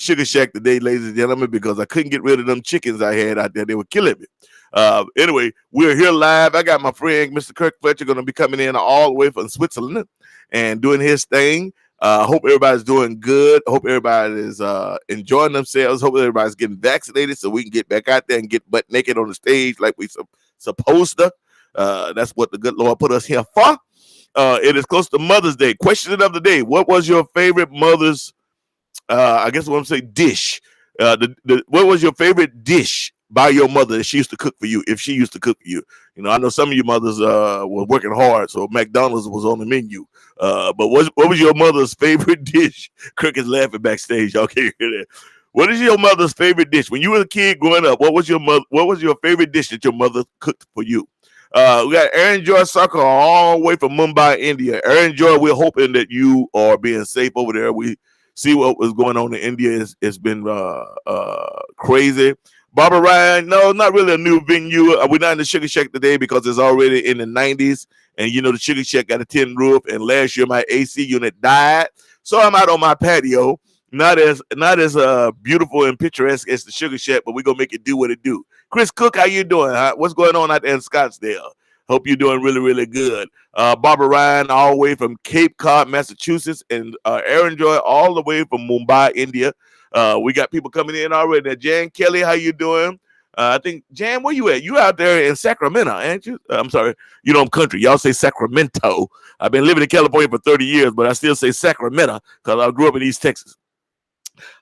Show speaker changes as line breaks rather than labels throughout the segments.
Sugar Shack today, ladies and gentlemen, because I couldn't get rid of them chickens I had out there. They were killing me. Anyway, we're here live. I got my friend, Mr. Kirk Fletcher, going to be coming in all the way from Switzerland and doing his thing. Hope everybody's doing good. Hope everybody is enjoying themselves. Hope everybody's getting vaccinated so we can get back out there and get butt naked on the stage like we supposed to. That's what the good Lord put us here for. It is close to Mother's Day. Question of the day: what was your favorite mother's? I guess what I'm saying, dish. What was your favorite dish by your mother that she used to cook for you? If she used to cook for you, you know, I know some of your mothers were working hard, so McDonald's was on the menu. But what was your mother's favorite dish? Kirk is laughing backstage. Y'all can't hear that. What is your mother's favorite dish? When you were a kid growing up, what was your favorite dish that your mother cooked for you? We got Aaron Joy Soccer all the way from Mumbai, India. Aaron Joy, we're hoping that you are being safe over there. We see what was going on in India. It's been crazy. Barbara Ryan, no, not really a new venue. We're not in the Sugar Shack today because it's already in the 90s. And, you know, the Sugar Shack got a tin roof. And last year, my AC unit died. So I'm out on my patio. Not as beautiful and picturesque as the Sugar Shack, but we're going to make it do what it do. Chris Cook, how you doing? What's going on out there in Scottsdale? Hope you're doing really, really good. Barbara Ryan, all the way from Cape Cod, Massachusetts, and Aaron Joy, all the way from Mumbai, India. We got people coming in already. Now, Jan Kelly, how you doing? I think, Jan, where you at? You out there in Sacramento, ain't you? I'm sorry. You know I'm country. Y'all say Sacramento. I've been living in California for 30 years, but I still say Sacramento because I grew up in East Texas.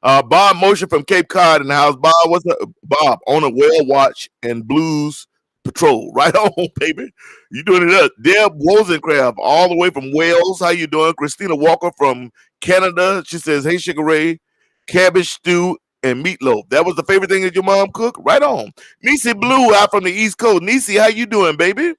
Bob Motion from Cape Cod in the house. Bob, what's up? Bob, on a whale watch and blues patrol. Right on, baby. You doing it up. Deb Wozencraft, all the way from Wales. How you doing? Christina Walker from Canada. She says, hey, Sugar Ray, cabbage stew and meatloaf. That was the favorite thing that your mom cooked? Right on. Nisi Blue out from the East Coast. Nisi, how you doing, baby?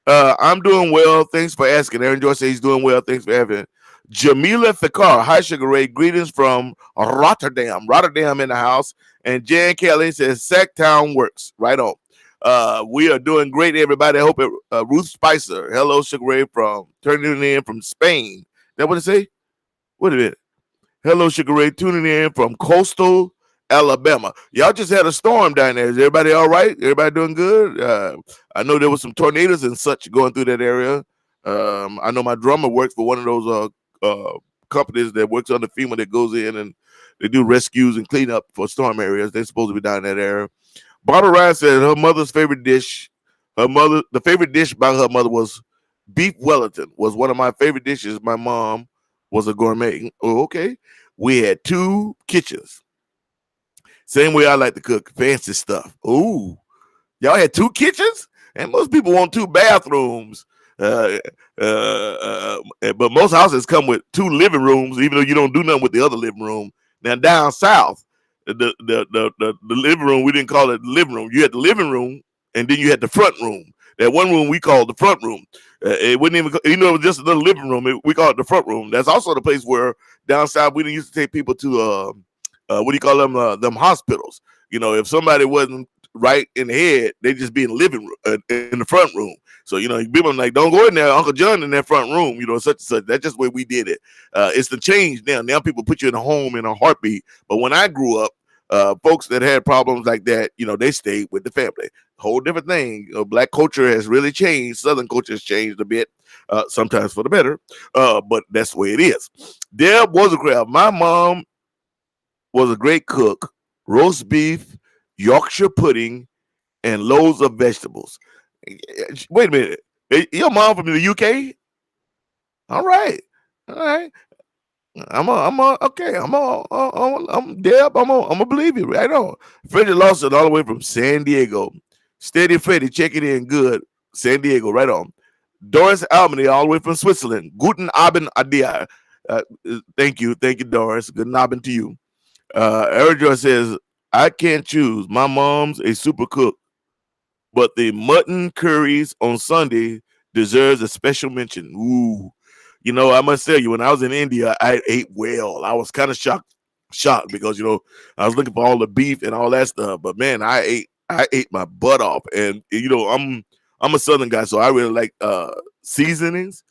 I'm doing well. Thanks for asking. Aaron Joyce says he's doing well. Thanks for having. Jamila Fikar, hi Sugar Ray, greetings from Rotterdam. Rotterdam in the house. And Jan Kelly says Sacktown works. Right on. We are doing great, everybody. I hope it. Ruth Spicer, hello Sugar Ray from turning in from Spain. That what it say? Wait a minute. Hello Sugar Ray, tuning in from coastal Alabama. Y'all just had a storm down there. Is everybody all right? Everybody doing good? I know there was some tornadoes and such going through that area. I know my drummer works for one of those companies that works on the FEMA that goes in and they do rescues and cleanup for storm areas. They're supposed to be down in that area. Barbara Ryan said her mother's favorite dish, the favorite dish by her mother was beef Wellington. Was one of my favorite dishes. My mom was a gourmet. Oh, okay. We had 2 kitchens. Same way I like to cook, fancy stuff. Ooh, y'all had 2 kitchens, and most people want 2 bathrooms. But most houses come with 2 living rooms, even though you don't do nothing with the other living room. Now down south, the living room, we didn't call it the living room. You had the living room, and then you had the front room. That one room we called the front room. It wouldn't even, it was just another living room. We call it the front room. That's also the place where down south we didn't used to take people to what do you call them hospitals. You know, if somebody wasn't right in the head, they just be in the living room, in the front room. So, you know, people like, don't go in there, Uncle John in that front room, you know, such and such. That's just the way we did it. It's the change now. Now people put you in a home in a heartbeat. But when I grew up, folks that had problems like that, you know, they stayed with the family. Whole different thing. You know, black culture has really changed. Southern culture has changed a bit, sometimes for the better. But that's the way it is. Deb Wozencraft, my mom was a great cook. Roast beef, Yorkshire pudding, and loads of vegetables. Wait a minute. Your mom from the UK? All right. I'm Deb. I'm gonna believe you right on. Freddie Lawson, all the way from San Diego. Steady Freddie, check it in. Good. San Diego, right on. Doris Albany, all the way from Switzerland. Guten Abend, Adia. Thank you, Doris. Good Abend to you. Eric Joy says, I can't choose. My mom's a super cook, but the mutton curries on Sunday deserves a special mention. Ooh. You know, I must tell you, when I was in India, I ate well. I was kind of shocked because, you know, I was looking for all the beef and all that stuff. But man, I ate my butt off. And you know, I'm a Southern guy, so I really like seasonings.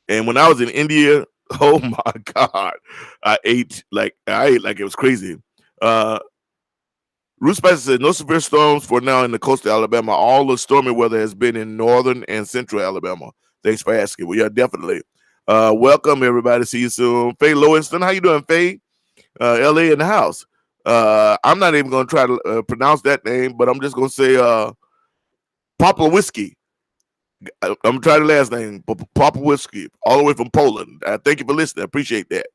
And when I was in India, oh my God, I ate like it was crazy. Root Spicer said no severe storms for now in the coastal Alabama. All the stormy weather has been in northern and central Alabama. Thanks for asking. Well, yeah, definitely. Welcome everybody. See you soon. Faye Lowinston, how you doing, Faye? LA in the house. I'm not even gonna try to pronounce that name, but I'm just gonna say Papa Whiskey. I'm gonna try the last name, Papa Whiskey, all the way from Poland. Thank you for listening. I appreciate that.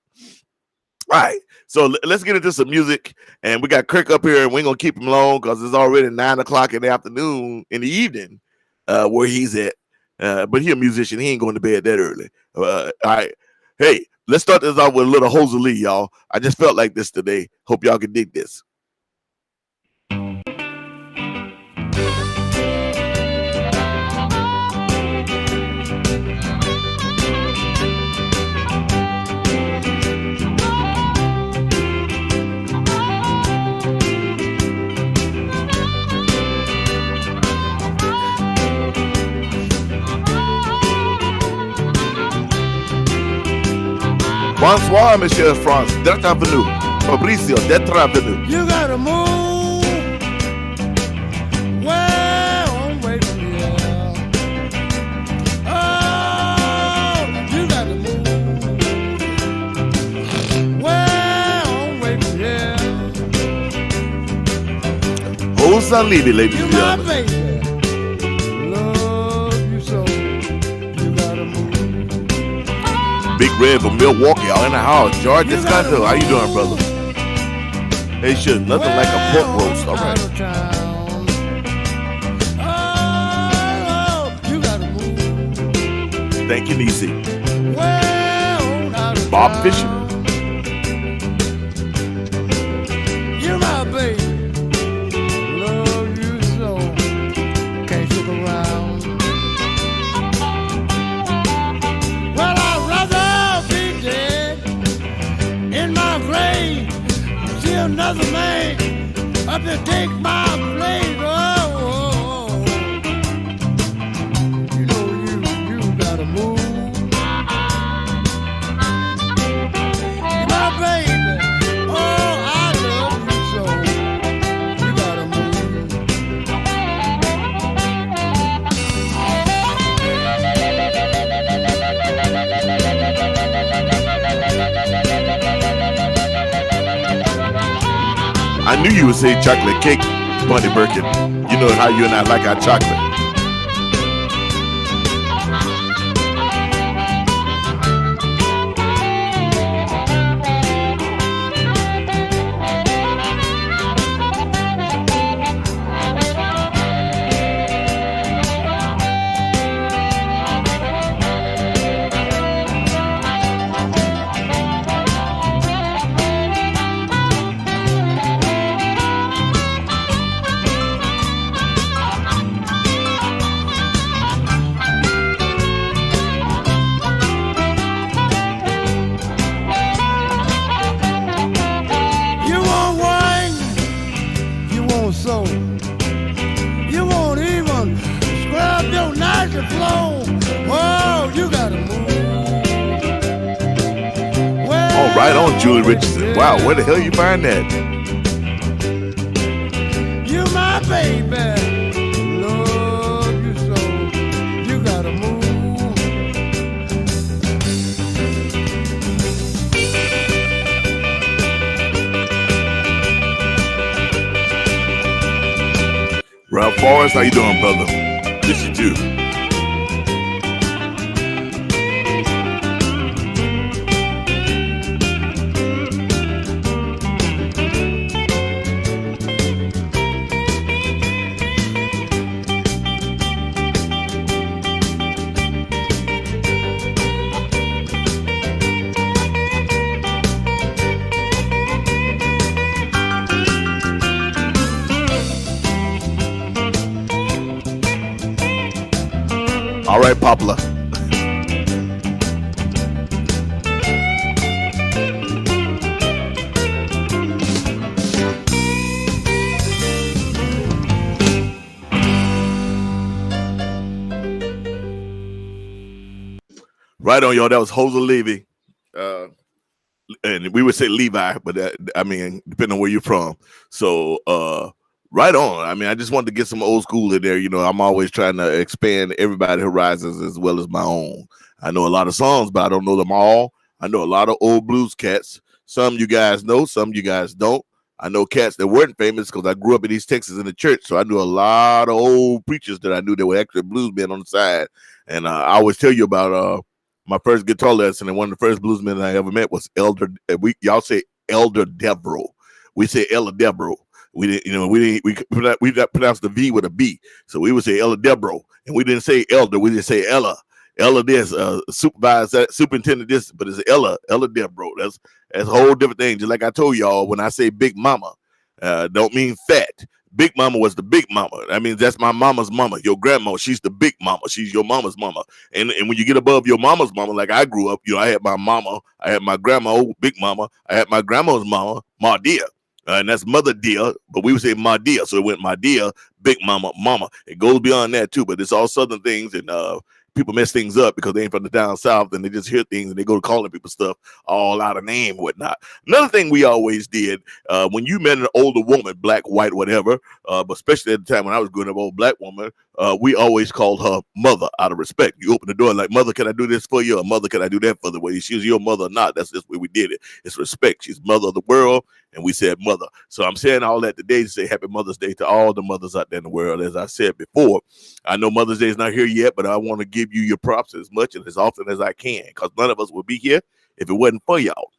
All right, so let's get into some music, and we got Kirk up here, and we ain't gonna keep him long because it's already 9 o'clock in the afternoon, in the evening, where he's at. But he's a musician; he ain't going to bed that early. All right, hey, let's start this off with a little Rosalie, y'all. I just felt like this today. Hope y'all can dig this. Bonsoir, Monsieur France. D'être venu. Fabricio, d'être venu.
You gotta move. Well, wait for you. Oh, you gotta move. Well, wait for you.
Rosalie, ladies
You
and
my
gentlemen.
baby. Love you so. You gotta move.
Big Red from Milwaukee, all in the house. George Descanso, how you doing, brother? Hey, shit, nothing like a pork roast. All right.
Oh, you gotta move.
Thank you, Nisi.
Well,
Bob Fisher.
You're my baby. Love you so. Can't stick around. Well, I'd rather be dead in my grave. See another man up to take my place. Oh, you know you gotta move. You're my baby. Oh, I love you so. You gotta move.
I knew you would say chocolate cake, Bunny Birkin. You know how you and I like our chocolate.
You won't wine, you won't sew. You won't even scrub your nice flow. Oh, you gotta move. Well,
All right, on Julie Richardson. Wow, where the hell you find that?
You my baby. Love you so. You gotta move.
Ralph Forrest, how you doing, brother? Miss you too. All right, Poplar. Right on, y'all. That was Jose Levy. and we would say Levi, but I mean, depending on where you're from. So, right on. I mean, I just wanted to get some old school in there. You know, I'm always trying to expand everybody's horizons as well as my own. I know a lot of songs, but I don't know them all. I know a lot of old blues cats. Some you guys know, some you guys don't. I know cats that weren't famous because I grew up in East Texas in the church, so I knew a lot of old preachers that I knew that were actually bluesmen on the side. And I always tell you about my first guitar lesson, and one of the first bluesmen I ever met was Elder. Y'all say Elder Devereaux. We say Elder Devereaux. We didn't, you know, we got pronounced the V with a B, so we would say Elder Devereaux, and we didn't say Elder. We just say Ella. Ella this, supervisor, superintendent this, but it's Ella Devereaux. That's a whole different thing. Just like I told y'all, when I say Big Mama, don't mean fat. Big Mama was the Big Mama. I mean, that's my mama's mama. Your grandma, she's the Big Mama. She's your mama's mama. And when you get above your mama's mama, like I grew up, you know, I had my mama, I had my grandma, Big Mama, I had my grandma's mama, Ma Dear. And that's Mother Dear, but we would say Ma Dear. So it went Ma Dear, Big Mama, Mama. It goes beyond that too, but it's all Southern things, and people mess things up because they ain't from the down south and they just hear things and they go to calling people stuff all out of name and whatnot. Another thing we always did, when you met an older woman, black, white, whatever, but especially at the time when I was growing up, old black woman, we always called her mother out of respect. You open the door like, mother, can I do this for you? Or mother, can I do that for the way she was your mother or not? That's just the way we did it. It's respect. She's mother of the world. And we said mother. So I'm saying all that today to say happy Mother's Day to all the mothers out there in the world. As I said before, I know Mother's Day is not here yet, but I want to give you your props as much and as often as I can, because none of us would be here if it wasn't for y'all.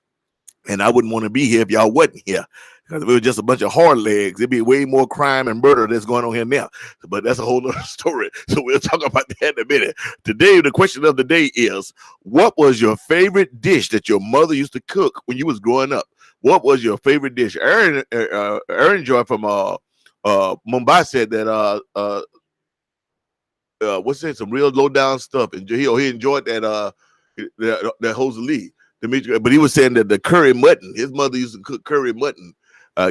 And I wouldn't want to be here if y'all wasn't here. Because if it was just a bunch of hard legs, it'd be way more crime and murder that's going on here now. But that's a whole other story. So we'll talk about that in a minute. Today, the question of the day is, what was your favorite dish that your mother used to cook when you was growing up? What was your favorite dish? Aaron Joy from Mumbai said that what's that? Some real low down stuff, and he enjoyed that Jose Lee, Dimitri. But he was saying that the curry mutton, his mother used to cook curry mutton.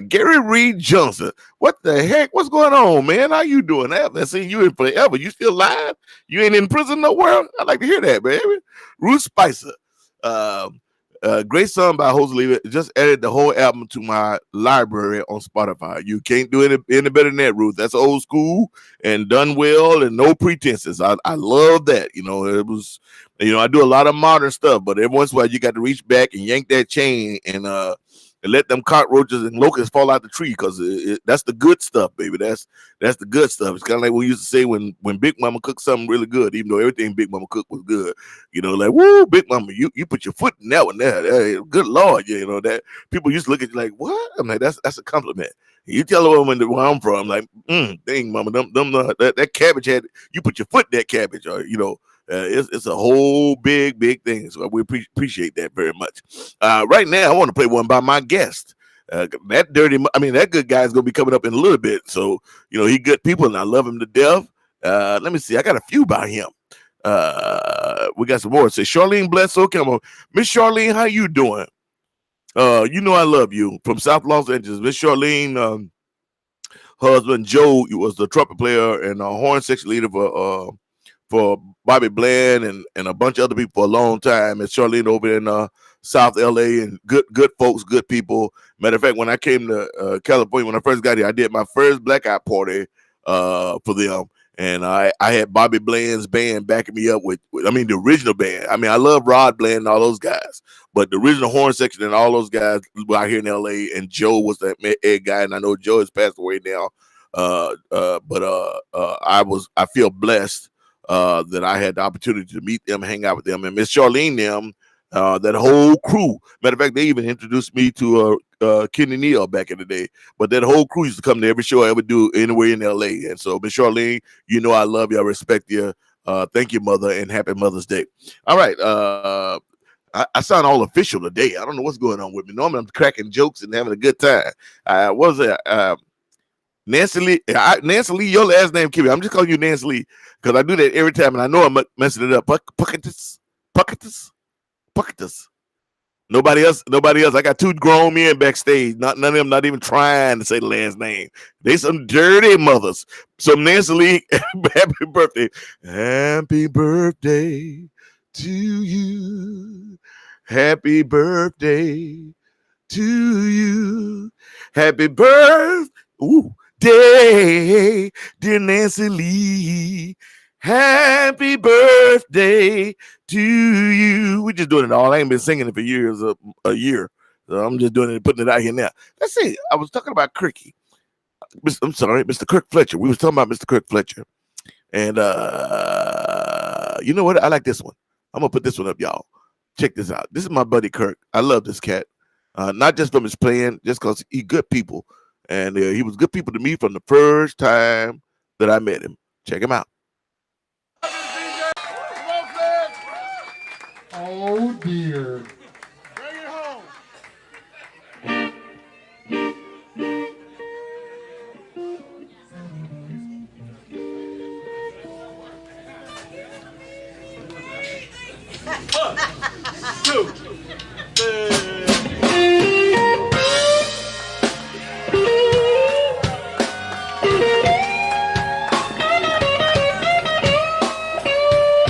Gary Reed Johnson, what the heck? What's going on, man? How you doing? I haven't seen you in forever. You still alive? You ain't in prison nowhere? I'd like to hear that, baby. Ruth Spicer. Great song by Jose Lee. Just added the whole album to my library on Spotify. You can't do any better than that, Ruth. That's old school and done well and no pretenses. I love that. You know, it was, you know, I do a lot of modern stuff, but every once in a while you got to reach back and yank that chain and let them cockroaches and locusts fall out the tree, because that's the good stuff, baby. That's the good stuff. It's kind of like we used to say when Big Mama cooked something really good, even though everything Big Mama cooked was good. You know, like, woo, Big Mama, you put your foot in that one there. Good Lord, you know, that people used to look at you like, what? I'm like, that's a compliment. You tell a woman where I'm from, like, dang, Mama, that cabbage had, you put your foot in that cabbage, or, you know, it's a whole big thing. So we appreciate that very much. Right now, I want to play one by my guest. That good guy is going to be coming up in a little bit. So, you know, he good people and I love him to death. Let me see. I got a few by him. We got some more. Say Charlene Bledsoe. Come on. Miss Charlene, how you doing? You know I love you. From South Los Angeles. Miss Charlene, husband Joe was the trumpet player and a horn section leader for Bobby Bland and a bunch of other people for a long time. And Charlene over in South LA, and good folks, good people. Matter of fact, when I came to California, when I first got here, I did my first blackout party for them. And I had Bobby Bland's band backing me up with the original band. I mean, I love Rod Bland and all those guys, but the original horn section and all those guys were out here in LA, and Joe was that Ed guy. And I know Joe has passed away now. I feel blessed that I had the opportunity to meet them, hang out with them, and Miss Charlene them, that whole crew. Matter of fact, they even introduced me to Kenny Neal back in the day. But that whole crew used to come to every show I ever do anywhere in LA. And so, Miss Charlene, you know I love you, I respect you. Thank you, Mother, and happy Mother's Day. All right. I sound all official today. I don't know what's going on with me. Normally I'm cracking jokes and having a good time. What was it? Nancy Lee, your last name, Kimmy. I'm just calling you Nancy Lee because I do that every time, and I know I'm messing it up. Pucketus. Nobody else. I got two grown men backstage. None of them not even trying to say the last name. They some dirty mothers. So Nancy Lee, happy birthday. Happy birthday to you. Happy birthday to you. Happy birthday, dear Nancy Lee. Happy birthday to you. We're just doing it all. I ain't been singing it for years, a year. So I'm just doing it, putting it out here now. Let's see. I was talking about Kirky. I'm sorry, Mr. Kirk Fletcher. We was talking about Mr. Kirk Fletcher. And you know what? I like this one. I'm gonna put this one up, y'all. Check this out. This is my buddy Kirk. I love this cat. Not just from his playing, just because he good people. And he was good people to me from the first time that I met him. Check him out.
Oh dear. Bring it home.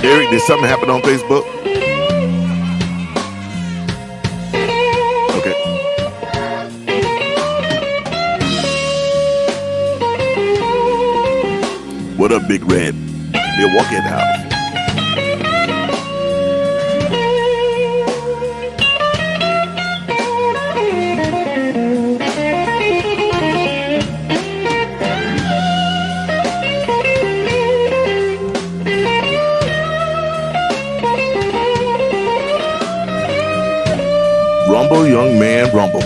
Eric, did something happen on Facebook? Okay. What up, Big Red? Milwaukee in the house. Rumble, young man, rumble.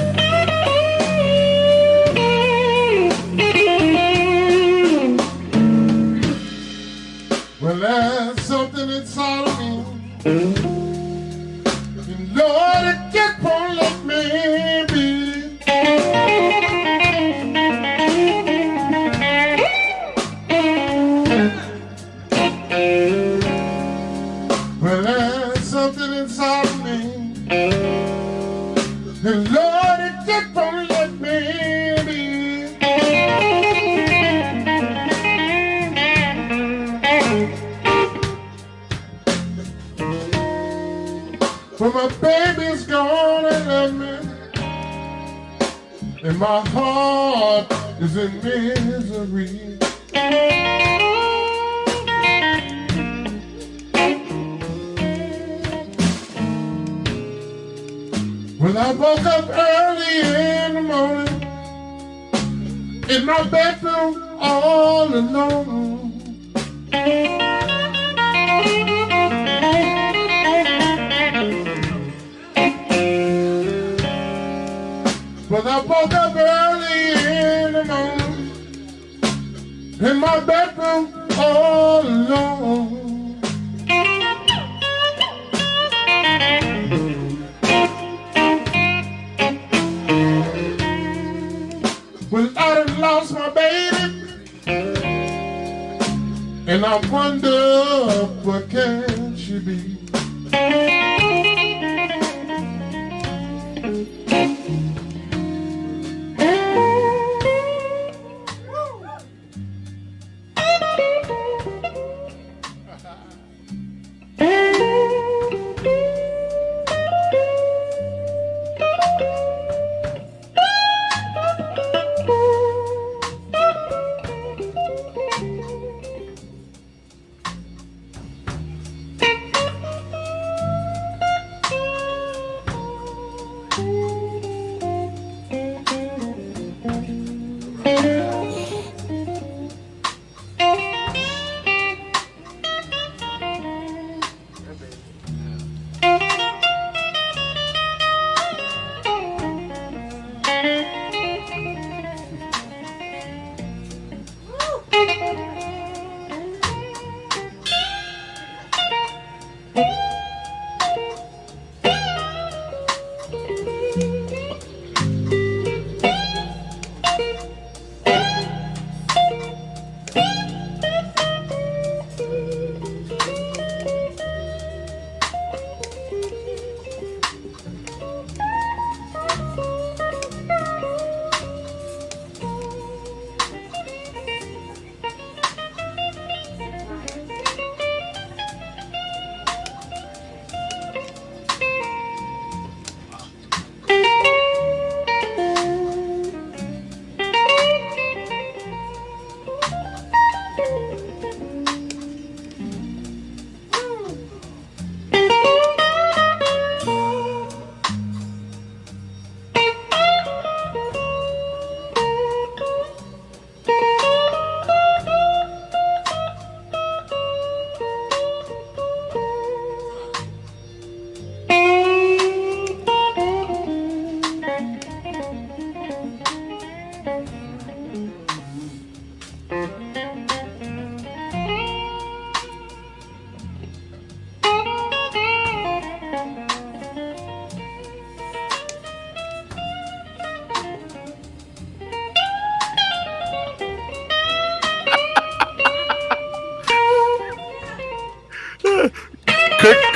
Well, there's something inside of me. And Lord, it just won't let me be. Well, there's something inside of me. And Lord, it just won't let me be. But my baby's gone and left me, and my heart is in misery. When I woke up early in the morning, in my bedroom all alone, when I woke up early in the morning, in my bedroom all alone. Well, I done lost my baby, and I wonder where can she be?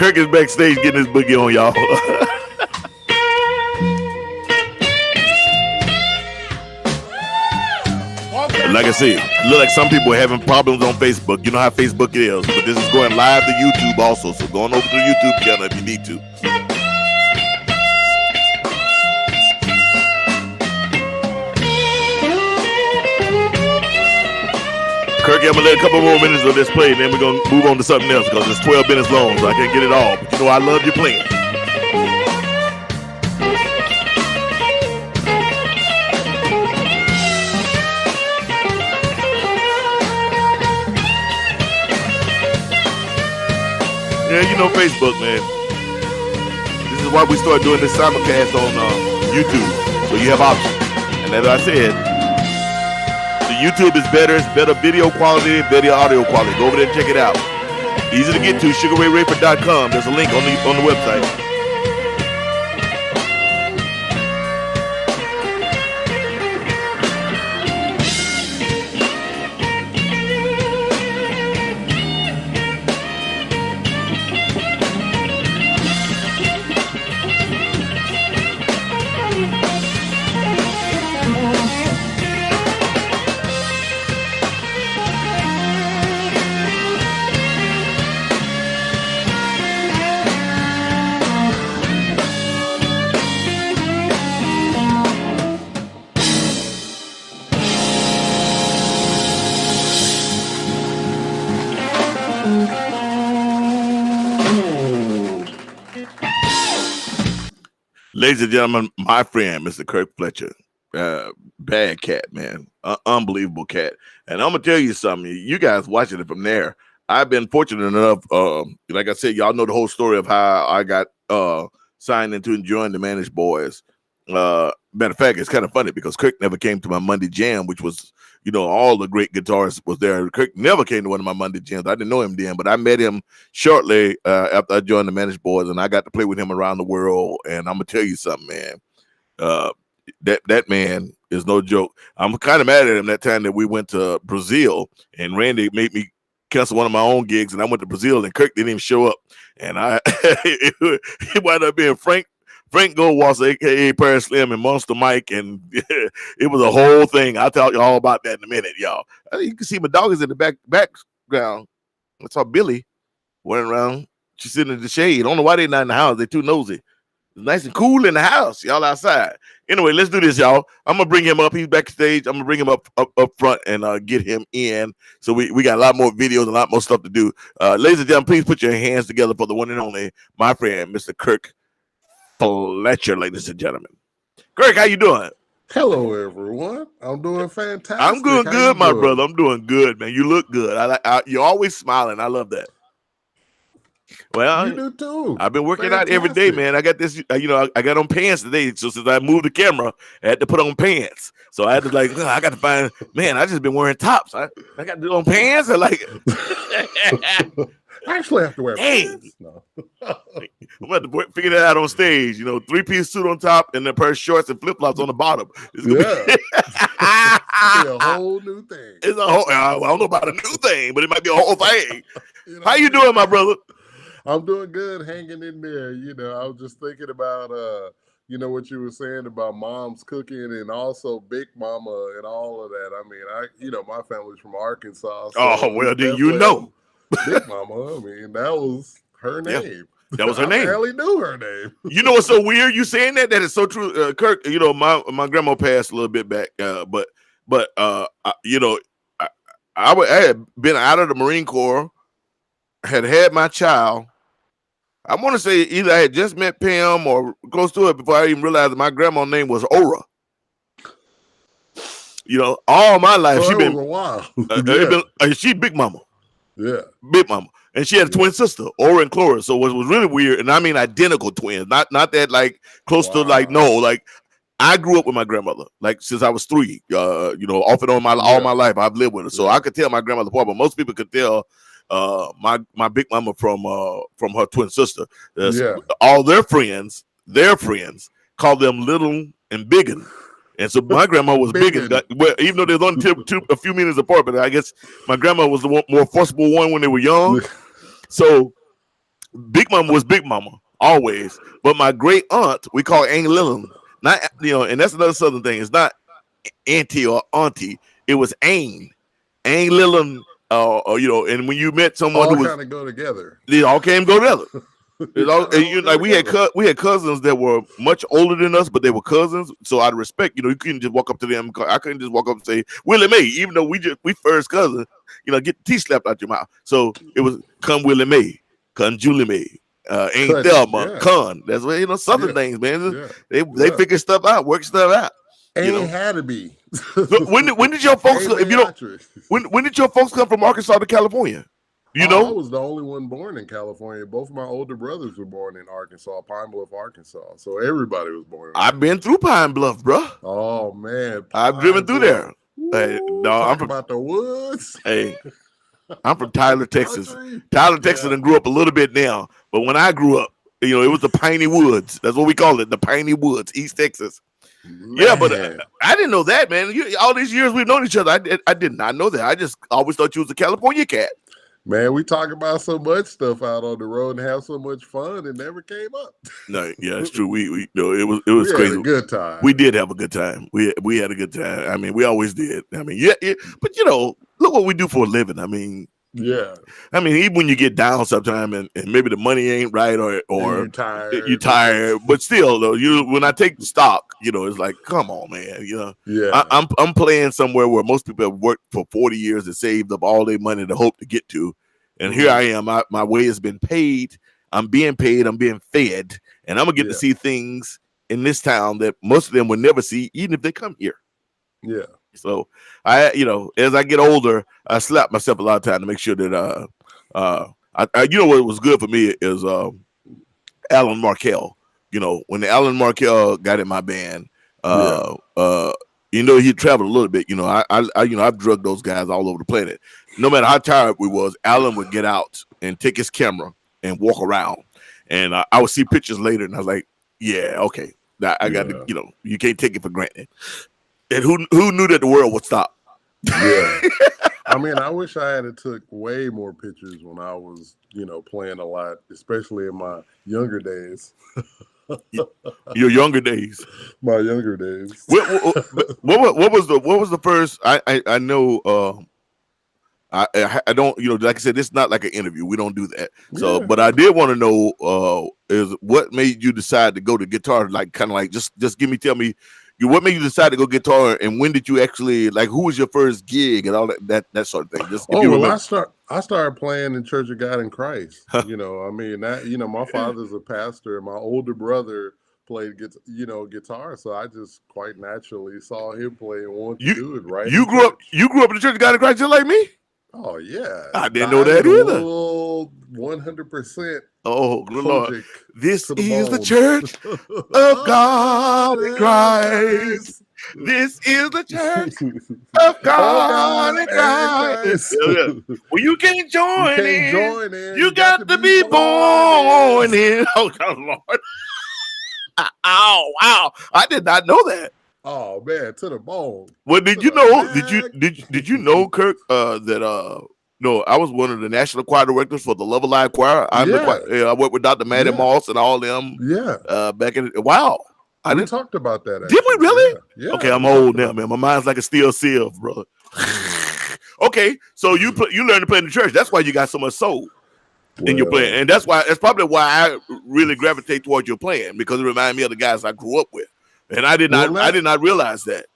Kirk is backstage getting his boogie on, y'all. Like I said, it look like some people are having problems on Facebook. You know how Facebook is, but this is going live to YouTube also. So go on over to the YouTube channel if you need to. Kirk, I'm gonna let a couple more minutes of this play, and then we're gonna move on to something else because it's 12 minutes long, so I can't get it all. But you know I love you playing. Yeah, you know Facebook, man. This is why we started doing this simulcast on YouTube, so you have options. And as I said, the YouTube is better. It's better video quality, better audio quality. Go over there and check it out. Easy to get to, sugarrayrayford.com. There's a link on the website. Ladies and gentlemen, my friend, Mr. Kirk Fletcher, bad cat, man, unbelievable cat. And I'm gonna tell you something. You guys watching it from there. I've been fortunate enough, like I said, y'all know the whole story of how I got signed into Enjoying the Managed Boys. Matter of fact, it's kind of funny because Kirk never came to my Monday Jam, which was, you know, all the great guitarists was there. Kirk never came to one of my Monday Jams. I didn't know him then, but I met him shortly after I joined the Managed Boys, and I got to play with him around the world. And I'm gonna tell you something, man. That man is no joke. I'm kind of mad at him that time that we went to Brazil, and Randy made me cancel one of my own gigs, and I went to Brazil, and Kirk didn't even show up. And it wound up being Frank Goldwasser, aka Paris Slim, and Monster Mike, and it was a whole thing. I'll tell you all about that in a minute, y'all. You can see my dog is in the background. I saw Billy running around. She's sitting in the shade. I don't know why they're not in the house. They're too nosy. It's nice and cool in the house. Y'all outside. Anyway, let's do this, y'all. I'm gonna bring him up. He's backstage. I'm gonna bring him up front and get him in. So we got a lot more videos and a lot more stuff to do. Ladies and gentlemen, please put your hands together for the one and only, my friend, Mr. Kirk Fletcher, ladies and gentlemen. Kirk, how you doing?
Hello, everyone. I'm doing fantastic.
I'm doing good, my brother. I'm doing good, man. You look good. You're always smiling. I love that. Well,
you do too.
I've been working out every day, man. I got this, I got on pants today. So since I moved the camera, I had to put on pants. So I had to I got to find, man, I just been wearing tops. I got to do on pants. I like it.
I actually have to wear pants. No.
I'm going to figure that out on stage. 3-piece suit on top and a pair of shorts and flip-flops on the bottom. It's
be a whole new thing.
It's a whole, I don't know about a new thing, but it might be a whole thing. How you doing, my brother?
I'm doing good, hanging in there. I was just thinking about, what you were saying about mom's cooking and also Big Mama and all of that. I mean, my family's from Arkansas. So
then you know.
Big Mama, I mean, that was her name.
Yeah, that was her name. I
barely knew her name.
You know what's so weird? You saying that is so true. Kirk, my grandma passed a little bit back, but I had been out of the Marine Corps, had my child. I want to say either I had just met Pam or close to it before I even realized that my grandma's name was Ora. All my life she been
a while.
She Big Mama.
Yeah,
Big Mama, and she had a twin sister, Ora and Cloris. So what was really weird, and I mean identical twins, not that like close to like no, like I grew up with my grandmother like since I was 3. Off and on all my life I've lived with her, so I could tell my grandmother apart. But most people could tell my Big Mama from her twin sister. All their friends called them Little and Biggin. And so my grandma was Biggin. Well, even though there's only a few minutes apart, but I guess my grandma was the more forcible one when they were young. So Big Mama was Big Mama always, but my great aunt we call Aunt Lillian. Not and that's another Southern thing. It's not auntie or auntie. It was Aunt Lillian. And when you met someone
All
who was,
kind of go together.
they all came go together.
They
Like
go together.
we had cousins that were much older than us, but they were cousins. So out of respect, you couldn't just walk up to them. I couldn't just walk up and say Willie Mae, even though we first cousins. Get the teeth slapped out your mouth. So it was come Willie Mae, come Julie Mae, Aunt Thelma, Con. That's what Southern things, man. They figure stuff out, work stuff out.
Ain't had to be.
So when did your folks? If you don't, when did your folks come from Arkansas to California? I
was the only one born in California. Both of my older brothers were born in Arkansas, Pine Bluff, Arkansas. So everybody was born.
I've been through Pine Bluff, bro.
Oh man,
I've driven through there.
Hey, no, I'm from about the woods.
Hey, I'm from Tyler, Texas. Tyler, Texas, and grew up a little bit now. But when I grew up, it was the Piney Woods. That's what we call it, the Piney Woods, East Texas. Man. Yeah, but I didn't know that, man. All these years we've known each other, I did not know that. I just always thought you was a California cat.
Man, we talk about so much stuff out on the road and have so much fun, it never came up.
No, yeah, it's true. We it was
we
crazy.
Had a good time.
We did have a good time. We had a good time. I mean, we always did. I mean, yeah, but look what we do for a living. I mean,
yeah.
I mean, even when you get down sometime and maybe the money ain't right or you're tired, but still though, when I take the stock, it's like, come on, man.
Yeah.
I'm playing somewhere where most people have worked for 40 years and saved up all their money to hope to get to. And here I am. My way has been paid. I'm being paid. I'm being fed. And I'm going to get to see things in this town that most of them would never see, even if they come here.
Yeah.
So as I get older, I slap myself a lot of time to make sure that what was good for me is Alan Markell. When Alan Markell got in my band, he traveled a little bit. I've drugged those guys all over the planet. No matter how tired we was, Alan would get out and take his camera and walk around. And I would see pictures later, and I was like, yeah, okay. I got to, you can't take it for granted. And who knew that the world would stop?
Yeah. I mean, I wish I had took way more pictures when I was, playing a lot, especially in my younger days.
Your younger days.
My younger days.
What was the first? I know. I don't. Like I said, it's not like an interview. We don't do that. So, but I did want to know is what made you decide to go to guitar? Like, kind of like just tell me. What made you decide to go guitar, and when did you actually who was your first gig and all that sort of thing?
I started playing in Church of God in Christ. I mean that my father's a pastor, and my older brother played guitar, so I just quite naturally saw him play and wanted to do it. Right? You grew up
in the Church of God in Christ just like me.
Oh yeah,
I didn't know that either.
100%.
Oh, good Lord. This is the Church of God in Christ. This is the Church of God in Christ. Well, you can't join in. You got to be born in. Oh, God, Lord. Ow, wow. I did not know that.
Oh man, to the bone.
Well, did you know? Did you know, Kirk? No, I was one of the national choir directors for the Love Alive Choir. I worked with Dr. Maddie Moss and all them.
Yeah.
Back in wow.
We talked about that.
Did we really?
Yeah.
Okay, I'm old now, man. My mind's like a steel sieve, brother. Okay, so you learned to play in the church. That's why you got so much soul in your playing, and that's probably why I really gravitate towards your playing, because it reminded me of the guys I grew up with. And I did not realize that.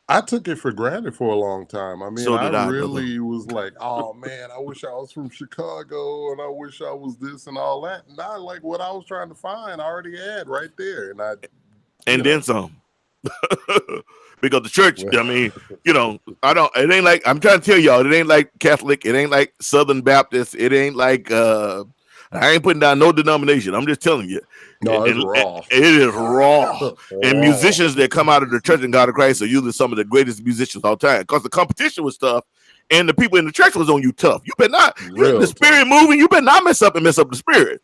I took it for granted for a long time. I mean, I really was like, oh man, I wish I was from Chicago, and I wish I was this and all that. And I like what I was trying to find, I already had right there. And
then some. Because the church, I mean, it ain't like, I'm trying to tell y'all, it ain't like Catholic, it ain't like Southern Baptist, it ain't like I ain't putting down no denomination. I'm just telling you.
No, it's raw.
It is raw. And musicians that come out of the Church of God of Christ are usually some of the greatest musicians of all time, because the competition was tough and the people in the church was on you tough. You better not, the spirit moving, you better not mess up the spirit.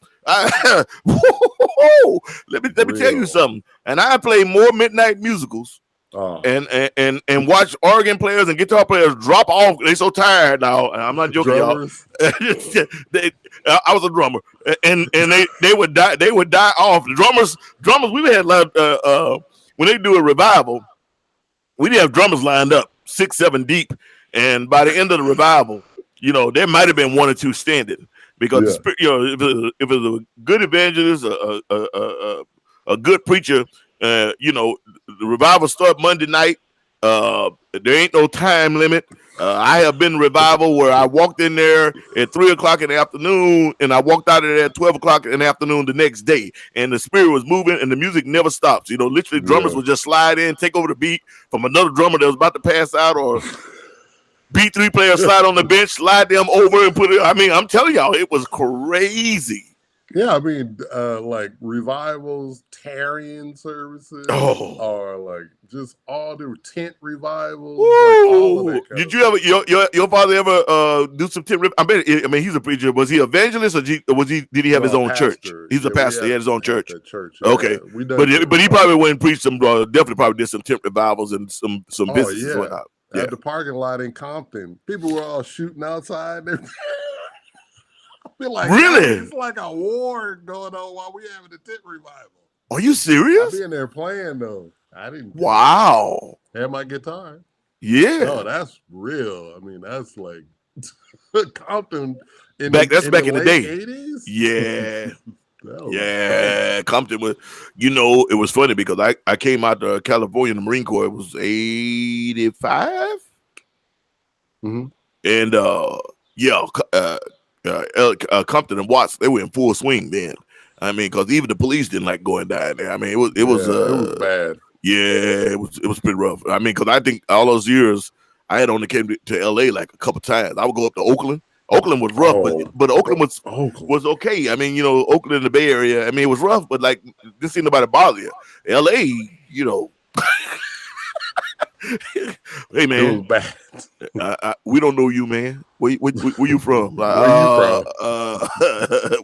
Let me tell you something. And I play more midnight musicals and watch organ players and guitar players drop off. They so tired now. I'm not joking,
Drummers.
y'all. I was a drummer, and they would die. They would die off. Drummers. We had like when they do a revival, we didn't have drummers lined up 6, 7 deep, and by the end of the revival, there might have been 1 or 2 standing because the spirit, if it was a good evangelist, a good preacher. The revival start Monday night. There ain't no time limit. I have been revival where I walked in there at 3:00 in the afternoon, and I walked out of there at 12:00 in the afternoon the next day. And the spirit was moving, and the music never stops. Literally, drummers would just slide in, take over the beat from another drummer that was about to pass out, or B3 player slide on the bench, slide them over, and put it. I mean, I'm telling y'all, it was crazy.
Yeah, I mean, like revivals, tarrying services, or like just all the tent revivals. Like all of that
Did you ever your father ever do some tent? I mean, he's a preacher. Was he evangelist or did he have his own church? He's a pastor. He had his own church. Okay, but he probably went and preached some. Definitely probably did some tent revivals and some businesses and whatnot.
At the parking lot in Compton, people were all shooting outside. Like,
really?
It's like a war going on while we having a tent revival.
Are you serious?
I be in there playing though. I didn't.
Wow.
Have my guitar.
Yeah.
No, that's real. I mean, that's like Compton.
Back in the day.
80s?
Yeah. Yeah, Compton was. It was funny because I came out to California in the Marine Corps. It was 85.
Mm-hmm.
And Compton and Watts, they were in full swing then. I mean, because even the police didn't like going down there. I mean, it was
bad.
Yeah, it was pretty rough. I mean, because I think all those years I had only came to LA like a couple times. I would go up to Oakland. Oakland was rough, but Oakland was okay. I mean, Oakland in the Bay Area. I mean, it was rough, but like didn't see nobody bother you. LA, hey man, we don't know you, man. Where you from? Like,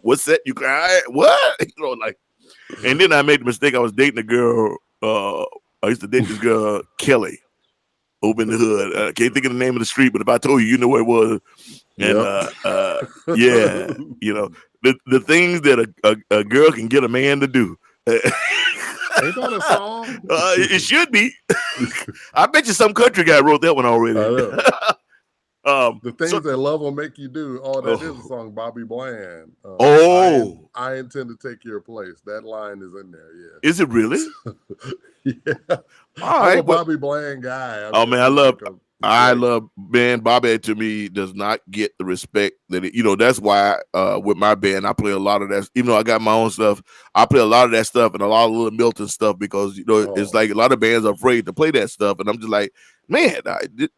what's that? You cry? What? And then I made the mistake. I was dating a girl. I used to date this girl Kelly over in the hood. I can't think of the name of the street, but if I told you, you know where it was. And yeah, the things that a girl can get a man to do.
Ain't that a song?
It should be. I bet you some country guy wrote that one already.
The things that love will make you do. Oh, that is a song, Bobby Bland. I intend to take your place. That line is in there. Yeah.
Is it really?
Yeah.
I'm
a Bobby Bland guy.
I love Bobby to me does not get the respect that that's why with my band I play a lot of that. Even though I got my own stuff, I play a lot of that stuff and a lot of little Milton stuff because it's like a lot of bands are afraid to play that stuff, and I'm just like, man,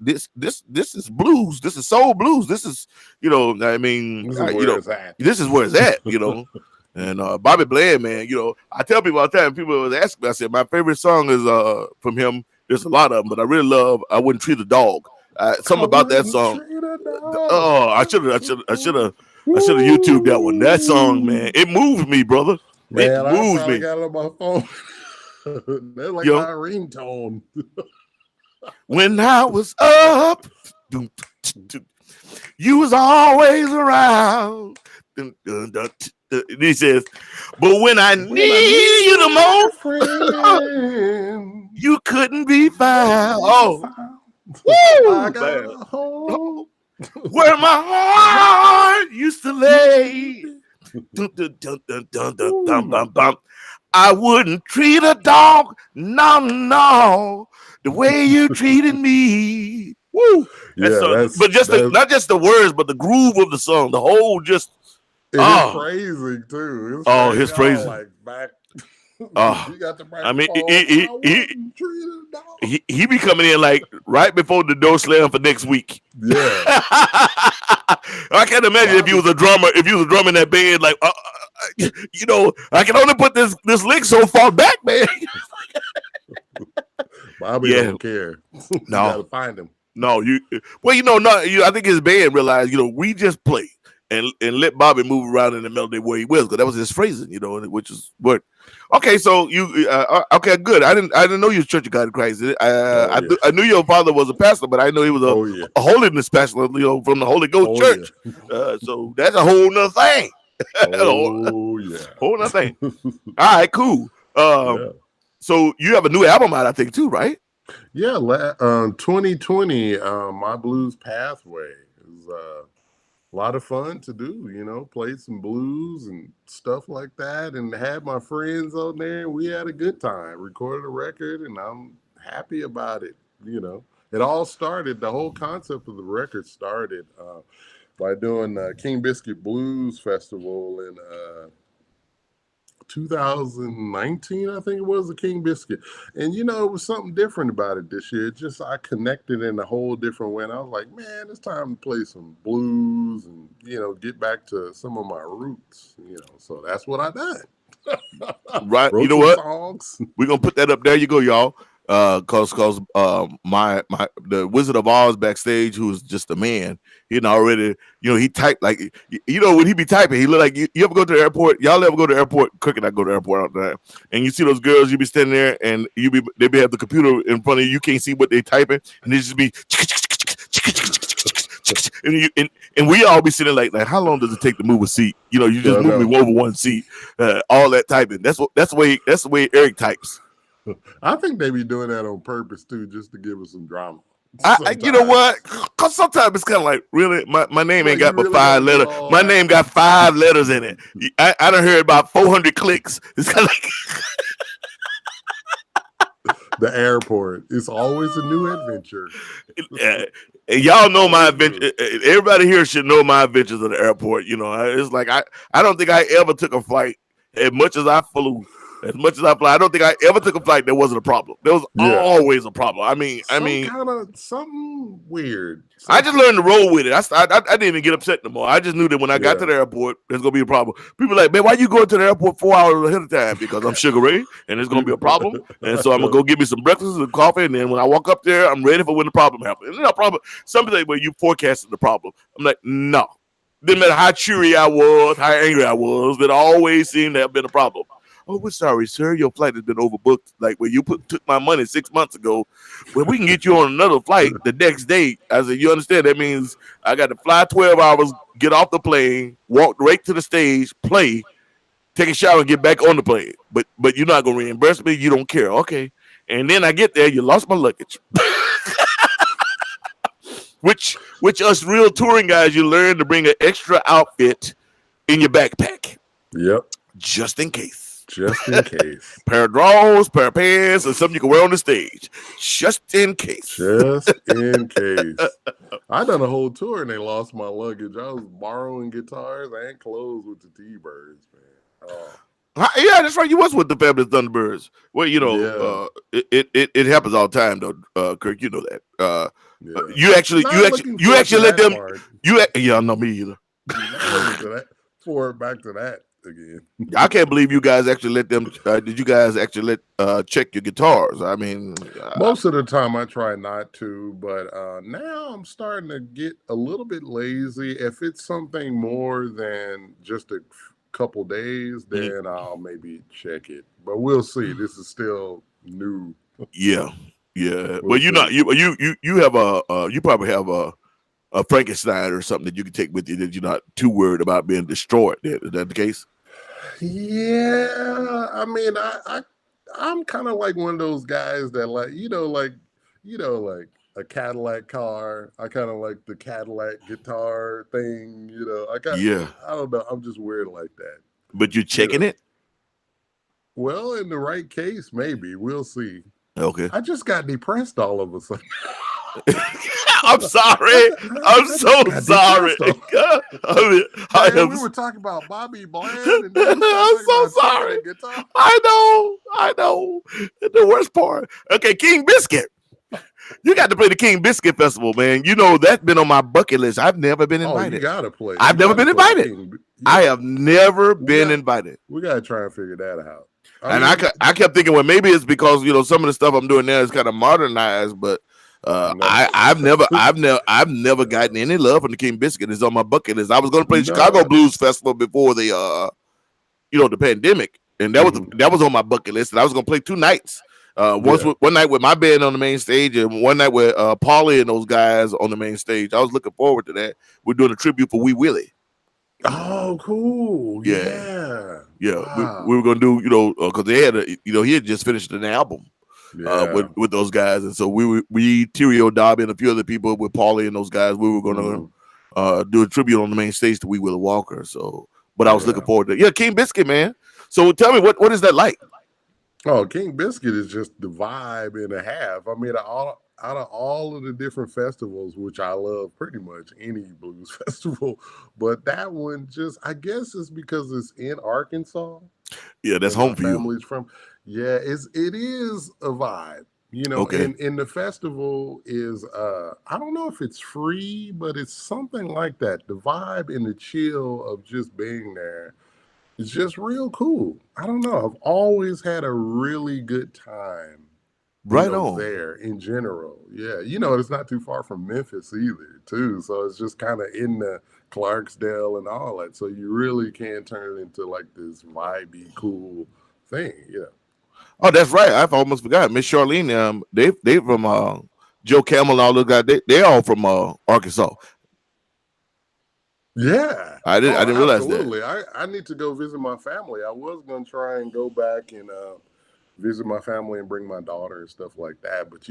this is blues. This is soul blues. This is I mean this is where it's at. And Bobby Bland, man, I tell people all the time. People always ask me. I said my favorite song is from him. There's a lot of them, but I really love "I Wouldn't Treat a Dog." Something about that song. Oh, I should have YouTubed that one. That song, man, it moves me, brother.
Man, it moves me. I got it on my phone. That's like my ringtone.
When I was up, you was always around. He says, but when I need you the most, you couldn't be found. Oh,
I got a home
where my heart used to lay. I wouldn't treat a dog, no, the way you treated me. Woo!
Yeah,
but not just the words, but the groove of the song, the whole just.
It's phrasing too.
His phrasing.
Like back.
You got the I mean, he be coming in like right before the door slam for next week.
Yeah.
I can't imagine if you was a drummer in that band, like, I can only put this lick so far back, man.
Bobby don't care. You gotta find him.
No, I think his band realized, we just play. And let Bobby move around in the melody where he was, because that was his phrasing, which is what Okay, so you okay? Good. I didn't know you was Church of God in Christ.
Oh yeah.
I knew your father was a pastor, but I know he was
Oh yeah.
a holiness pastor. From the Holy Ghost
Oh
Church.
yeah.
So that's a whole nother thing.
Oh yeah.
Whole nother thing. All right, cool.
Yeah.
So you have a new album out, I think, too, right?
Yeah. 2020. My blues pathway is a lot of fun to do. Play some blues and stuff like that, and had my friends on there. And we had a good time. Recorded a record, and I'm happy about it. It all started. The whole concept of the record started by doing King Biscuit Blues Festival in 2019, I think it was, the King Biscuit. And it was something different about it this year. Just I connected in a whole different way. And I was like, man, it's time to play some blues and get back to some of my roots. So that's what I done.
Right.
Wrote
You know
some
what?
songs.
We're gonna put that up. There you go, y'all. Cause the Wizard of Oz backstage, who's just a man, he already, he typed like, when he be typing, he look like you ever go to the airport? Y'all ever go to the airport? Cricket, I go to the airport out there, and you see those girls, you be standing there, and they be have the computer in front of you, you can't see what they typing, and they just be, and we all be sitting like how long does it take to move a seat? You just move me over one seat, all that typing. That's the way Eric types.
I think they be doing that on purpose too, just to give us some drama.
You know what? Because sometimes it's kind of like, really, my name ain't got but 5 letters. My name got 5 letters in it. I done heard about 400 clicks. It's kind of
like the airport. It's always a new adventure.
And y'all know my adventure. Everybody here should know my adventures at the airport. It's like I don't think I ever took a flight as much as I flew. As much as I fly, I don't think I ever took a flight that wasn't a problem. There was always a problem. I mean,
kind of something weird.
I just learned to roll with it. I didn't even get upset no more. I just knew that when I got to the airport, there's gonna be a problem. People are like, man, why you going to the airport 4 hours ahead of time? Because I'm Sugar Ray, and there's gonna be a problem. And so I'm gonna go get me some breakfast and coffee, and then when I walk up there, I'm ready for when the problem happens. And problem. Some people say, well, you forecasted the problem. I'm like, no. Didn't matter how cheery I was, how angry I was, there always seemed to have been a problem. Oh, we're sorry, sir. Your flight has been overbooked. Like when you took my money 6 months ago, well, we can get you on another flight the next day. I said, you understand? That means I got to fly 12 hours, get off the plane, walk right to the stage, play, take a shower, and get back on the plane. But you're not gonna reimburse me. You don't care, okay? And then I get there, you lost my luggage. which us real touring guys, you learn to bring an extra outfit in your backpack.
Yep.
Just in case.
Just in case.
Pair of drawers, pair of pants, or something you can wear on the stage. Just in case.
Just in case. I done a whole tour and they lost my luggage. I was borrowing guitars and clothes with the T-Birds, man. Oh.
Yeah, that's right. You was with the Fabulous Thunderbirds. Well, it happens all the time, though, Kirk. You know that. You actually let them. Yeah, no, me either.
Back to that again.
I can't believe you guys actually let them. Did you guys actually check your guitars? I mean,
most of the time I try not to, but now I'm starting to get a little bit lazy. If it's something more than just a couple days, then I'll maybe check it. But we'll see. This is still new.
Yeah. Well, you have you probably have a Frankenstein or something that you can take with you that you're not too worried about being destroyed. Is that the case?
Yeah, I mean, I'm kind of like one of those guys that like a Cadillac car. I kind of like the Cadillac guitar thing. I don't know. I'm just weird like that.
But you're checking it?
Well, in the right case, maybe. We'll see.
Okay.
I just got depressed all of a sudden.
I'm sorry. I'm so sorry.
We were talking about Bobby Bland. And
I'm so sorry. I know. The worst part. Okay, King Biscuit. You got to play the King Biscuit Festival, man. That's been on my bucket list. I've never been invited.
You gotta play.
I've never been invited. I have never been invited.
We gotta try and figure that out.
I kept thinking, well, maybe it's because some of the stuff I'm doing now is kind of modernized, but I've never gotten any love from the King Biscuit. It's on my bucket list. I was going to play the Chicago Blues Festival before the the pandemic, and that was on my bucket list. And I was gonna play 2 nights. One night with my band on the main stage, and one night with Paulie and those guys on the main stage. I was looking forward to that. We're doing a tribute for Wee Willie.
Oh, cool!
Yeah.
Wow.
We were gonna do, because they had he had just finished an album. With those guys, and so we Terrio Dobby and a few other people with Paulie and those guys, we were gonna do a tribute on the main stage to Wee Willie Walker. So, but I was looking forward to King Biscuit, man. So tell me, what is that like?
Oh, King Biscuit is just the vibe and a half. I mean, out of all of the different festivals, which I love pretty much any blues festival, but that one just, I guess it's because it's in Arkansas.
Yeah, that's home for you.
Family's from. Yeah, it is a vibe,
Okay.
And the festival is I don't know if it's free, but it's something like that. The vibe and the chill of just being there is just real cool. I don't know. I've always had a really good time there in general. Yeah. It's not too far from Memphis either, too. So it's just kind of in the Clarksdale and all that. So you really can turn it into like this vibey, cool thing. Yeah.
Oh, that's right. I've almost forgot. Miss Charlene, they from Joe Camel and all those guys. They all from Arkansas.
Yeah,
I didn't realize
that. I need to go visit my family. I was gonna try and go back and visit my family and bring my daughter and stuff like that, but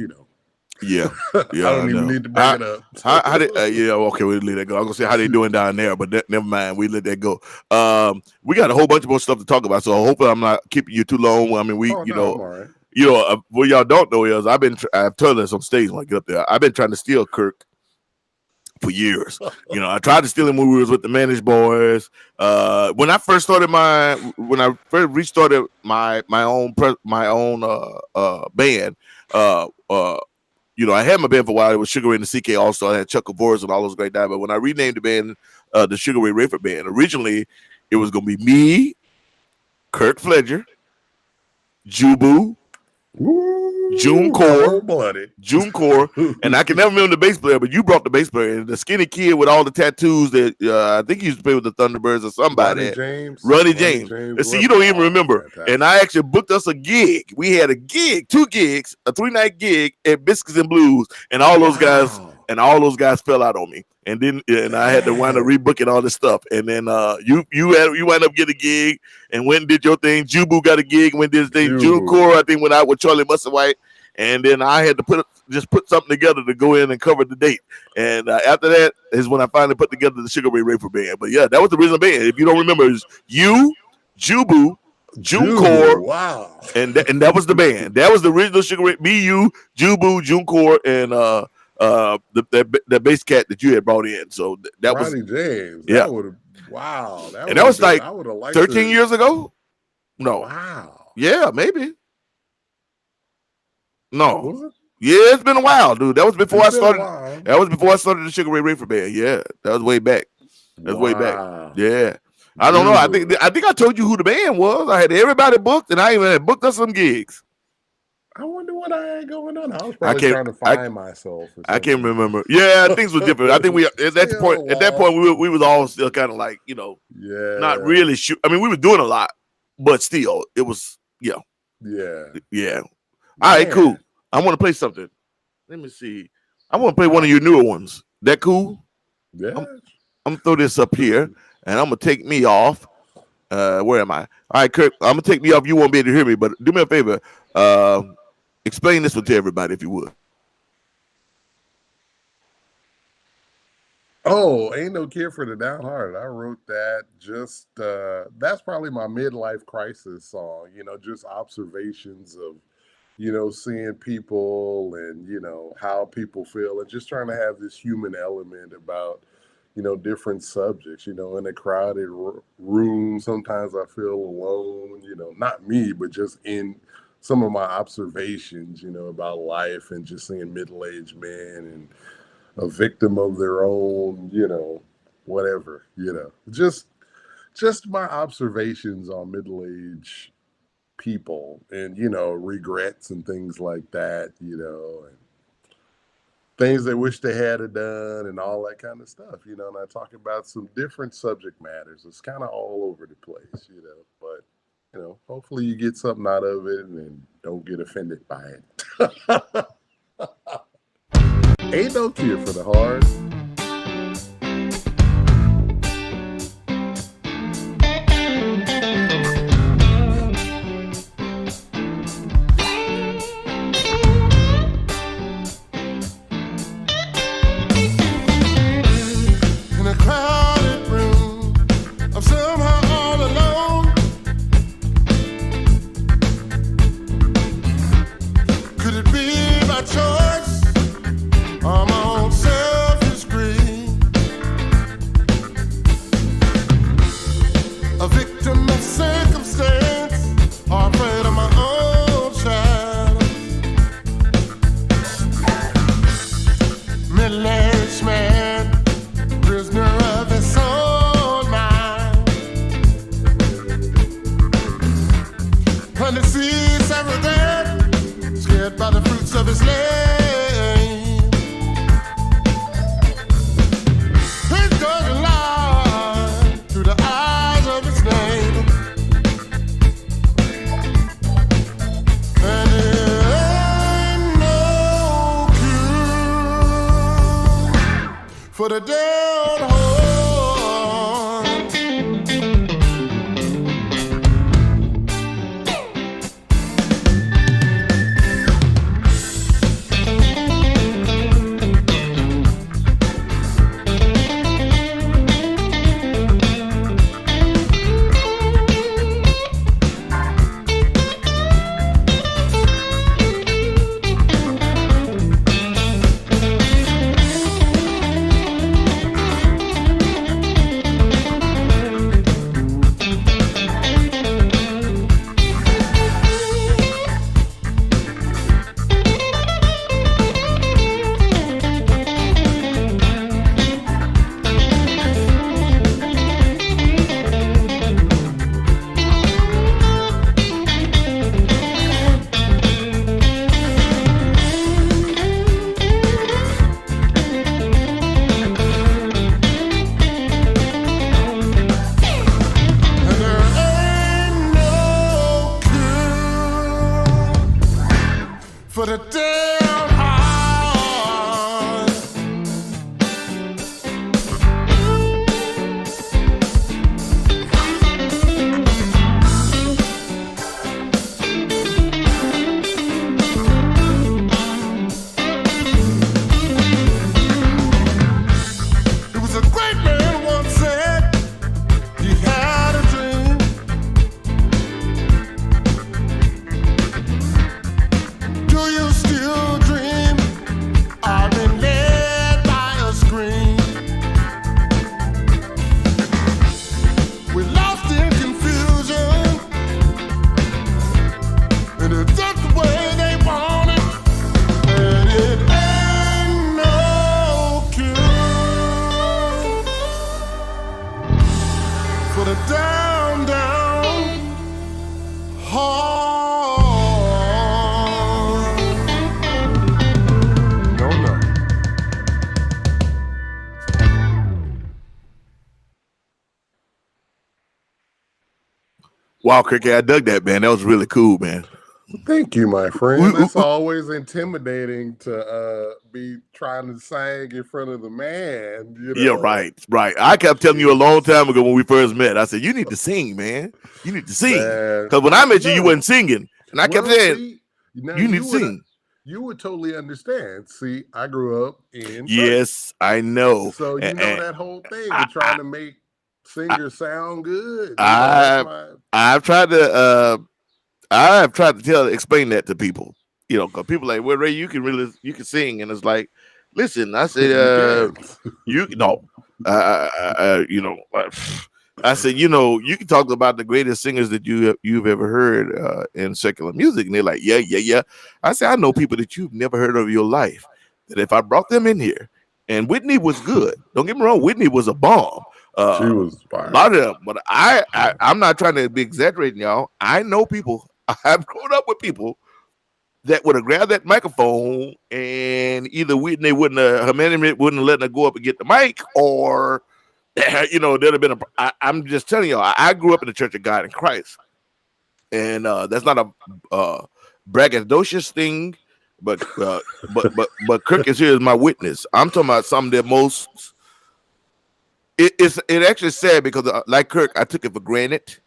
Yeah.
I don't even need to bring it up.
How did, okay, we'll leave that go. I'm gonna say how they doing down there, but never mind. We let that go. We got a whole bunch more stuff to talk about, so hopefully I'm not keeping you too long. I mean, I'm all right. What y'all don't know is I've told this on stage when I get up there. I've been trying to steal Kirk for years. I tried to steal him when we was with the Managed Boys. When I first restarted my own band. I had my band for a while. It was Sugar Ray and the CK All-Star. I had Chuck Boris and all those great guys. But when I renamed the band the Sugar Ray Rayford Band, originally it was going to be me, Kirk Fletcher, Jubu, June Core, and I can never remember the bass player, but you brought the bass player, the skinny kid with all the tattoos that I think he used to play with the Thunderbirds or somebody. Ronnie James. And see, you don't even remember. Fantastic. And I actually booked us a gig. We had a gig, 2 gigs, a 3-night gig at Biscuits and Blues, and all those guys fell out on me. And then I had to wind up rebooking all this stuff. And then you wind up getting a gig and went and did your thing. Jubu got a gig and went and did his thing. June Core, I think, went out with Charlie Musselwhite. And then I had to put something together to go in and cover the date. And after that is when I finally put together the Sugar Ray Rayford Band. But yeah, that was the original band. If you don't remember, it was you, Jubu, June Core,
wow,
and that was the band. That was the original Sugar Ray. Me, you, Jubu, June Core, and the bass cat that you had brought in. So that
Ronnie James.
Yeah.
Wow.
That was like 13 years ago. No.
Wow.
Yeah, maybe. No.
Was it?
Yeah, it's been a while, dude. That was before I started. That was before I started the Sugar Ray Rayford Band. Yeah, that was way back. Way back. Yeah. I don't know. I think I told you who the band was. I had everybody booked, and I even had booked us some gigs.
I wonder what I had going on. I was probably trying to find myself.
I can't remember. Yeah, things were different. I think we at that point we was all still kind of like, not really sure. I mean, we were doing a lot, but still, it was yeah. All right, cool. I want to play something. Let me see. I want to play one of your newer ones. That cool?
Yeah.
I'm gonna throw this up here, and I'm gonna take me off. Where am I? All right, Kirk. I'm gonna take me off. You won't be able to hear me, but do me a favor. Explain this one to everybody, if you would.
Oh, Ain't No Cure for the Downhearted. I wrote that just, that's probably my midlife crisis song, just observations of, seeing people and, how people feel and just trying to have this human element about, different subjects, in a crowded room. Sometimes I feel alone, not me, but just in some of my observations, about life and just seeing middle-aged men and a victim of their own, whatever, just my observations on middle-aged people and, regrets and things like that, and things they wish they had done and all that kind of stuff, and I talk about some different subject matters. It's kind of all over the place, but hopefully you get something out of it and don't get offended by it. Ain't no cure for the heart.
In a crowded room, I'm somehow all alone. Could it be my choice or my own selfish greed? A victim of circumstance or afraid of my own shadow. Middle-aged man, prisoner of his own mind. Planted seeds of regret, scared by the fruits of his labor. His golden light through the eyes of his neighbor. And it ain't no cure for the dead heart. And there ain't no cure for the damn heart. It was a great man once said he had a dream. Do you still dream? I've been led by a scream. We're lost in confusion, and it's just the way they want it. And it ain't no cure for the down, down heart. No, no.
Wow, Cricket, I dug that, man. That was really cool, man.
Thank you, my friend.
We-
It's always intimidating to be trying to sing in front of the man.
Yeah, right. I kept telling you a long time ago when we first met. I said, you need to sing, man. You need to sing.
Man.
Because when I met you, you
No.
wasn't singing. And I kept
Well,
saying,
see, now
you need to
would-
sing.
You would totally understand. See, I grew up in church.
Yes, I know.
So you know
And
that whole thing of trying to make singers sound good. You know,
I-
that's my-
I've tried to explain that to people. You know, because people like, well, Ray, you can sing, and it's like, listen, I said,
you
I said, you can talk about the greatest singers that you've ever heard in secular music, and they're like, yeah. I said, I know people that you've never heard of in your life. That if I brought them in here, and Whitney was good. Don't get me wrong, Whitney was a bomb.
she was
A
fire.
lot of them, but I'm not trying to be exaggerating, y'all. I know people. I've grown up with people that would have grabbed that microphone and either Whitney her management wouldn't have let her go up and get the mic, or there'd have been I'm just telling y'all. I grew up in the Church of God in Christ, and that's not a braggadocious thing, but Kirk is here as my witness. I'm talking about some of the most. It actually sad because like Kirk, I took it for granted.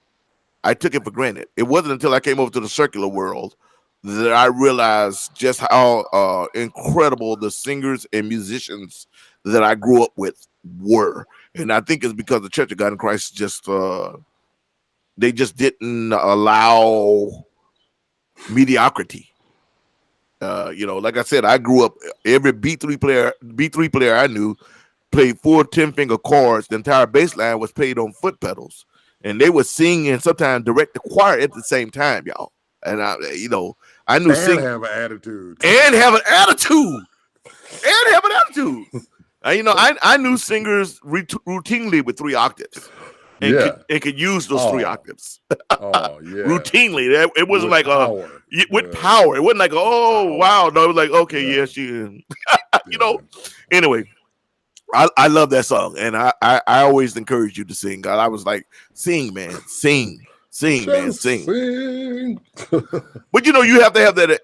It wasn't until I came over to the circular world that I realized just how incredible the singers and musicians that I grew up with were. And I think it's because the Church of God in Christ just they just didn't allow mediocrity. Like I said, I grew up every B3 player I knew played 4 10-finger chords. The entire bass line was played on foot pedals. And they would sing and sometimes direct the choir at the same time, y'all. And I knew
and
sing
have an attitude.
and have an attitude. I knew singers routinely with 3 octaves. And could use those 3 octaves.
Oh yeah.
Routinely. It wasn't
with
like
power.
With power. It wasn't like wow. No, it was like okay, she Anyway. I love that song, and I always encourage you to sing. God, I was like, sing, man, sing, man, sing. But you have to have that.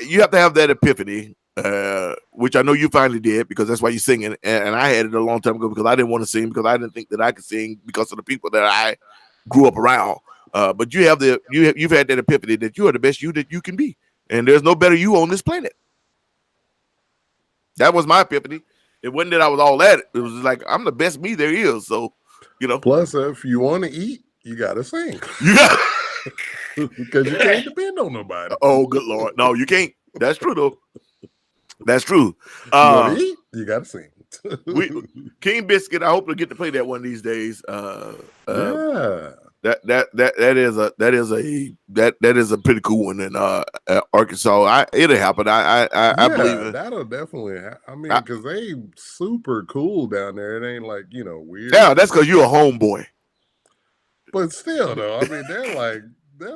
You have to have that epiphany, which I know you finally did because that's why you're singing. And I had it a long time ago because I didn't want to sing because I didn't think that I could sing because of the people that I grew up around. But you have you've had that epiphany that you are the best you that you can be, and there's no better you on this planet. That was my epiphany. It wasn't that I was all that. It was like I'm the best me there is. So,
Plus, if you want to eat, you gotta sing. Because you can't depend on nobody.
Oh, good Lord! No, you can't. That's true though. That's true.
You want to eat, you gotta sing.
King Biscuit. I hope to get to play that one of these days.
Yeah.
That is a pretty cool one in Arkansas. It'll happen. I believe it.
That'll definitely I mean, because they super cool down there. It ain't like weird.
Yeah, that's because you're a homeboy.
But still, though, I mean, they're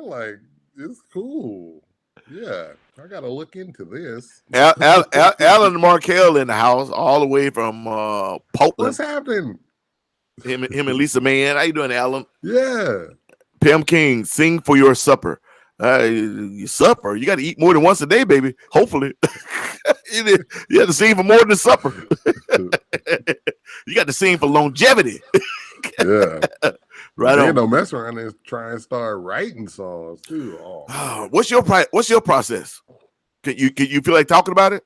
like it's cool. Yeah, I gotta look into this.
Alan Markell in the house, all the way from Portland.
What's happening?
Him and Lisa Mann. How you doing, Alan?
Yeah.
Pam King, sing for your supper. Your supper. You got to eat more than once a day, baby. Hopefully, you have to sing for more than supper. You got to sing for longevity.
Yeah.
Right on.
Don't mess around and try and start writing songs too. Oh.
What's your process? Can you feel like talking about it?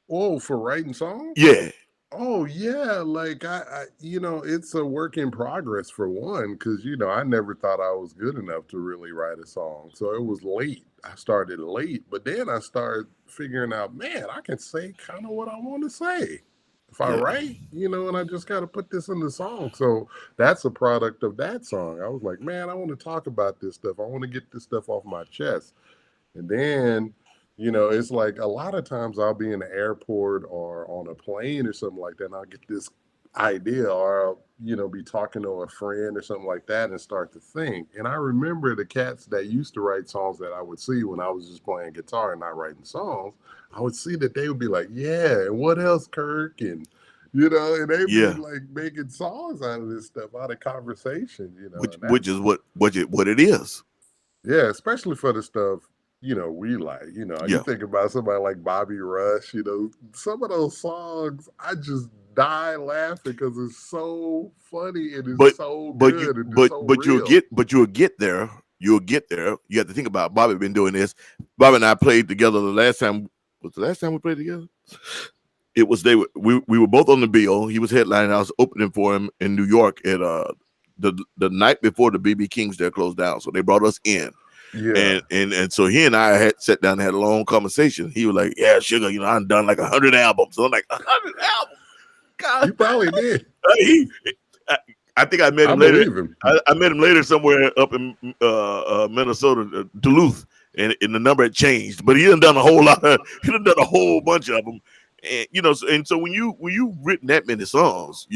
Oh, for writing songs?
Yeah.
Oh yeah, like I it's a work in progress for one, because I never thought I was good enough to really write a song. So it was late. I started late, but then I started figuring out, man, I can say kind of what I want to say if I write, and I just got to put this in the song. So that's a product of that song. I was like, man, I want to talk about this stuff. I want to get this stuff off my chest. And then it's like a lot of times I'll be in the airport or on a plane or something like that, and I'll get this idea, or I'll, be talking to a friend or something like that and start to think. And I remember the cats that used to write songs that I would see when I was just playing guitar and not writing songs. I would see that they would be like, yeah, and what else, Kirk? And, and they'd be like making songs out of this stuff, out of conversation,
which is what it is.
Yeah, especially for the stuff we like, you think about somebody like Bobby Rush, some of those songs, I just die laughing because it's so funny and it's so good.
You'll get there. You'll get there. You have to think about Bobby been doing this. Bobby and I played together the last time. Was the last time we played together? It was we were both on the bill. He was headlining. I was opening for him in New York at the night before the BB King's there closed down. So they brought us in.
Yeah.
And so he and I had sat down and had a long conversation. He was like, yeah, Sugar, I've done like 100 albums. So I'm like, 100 albums? God.
You probably did.
I think I met him later. I met him later somewhere up in Minnesota, Duluth, and the number had changed. But he done a whole lot. He done a whole bunch of them. And so when you written that many songs,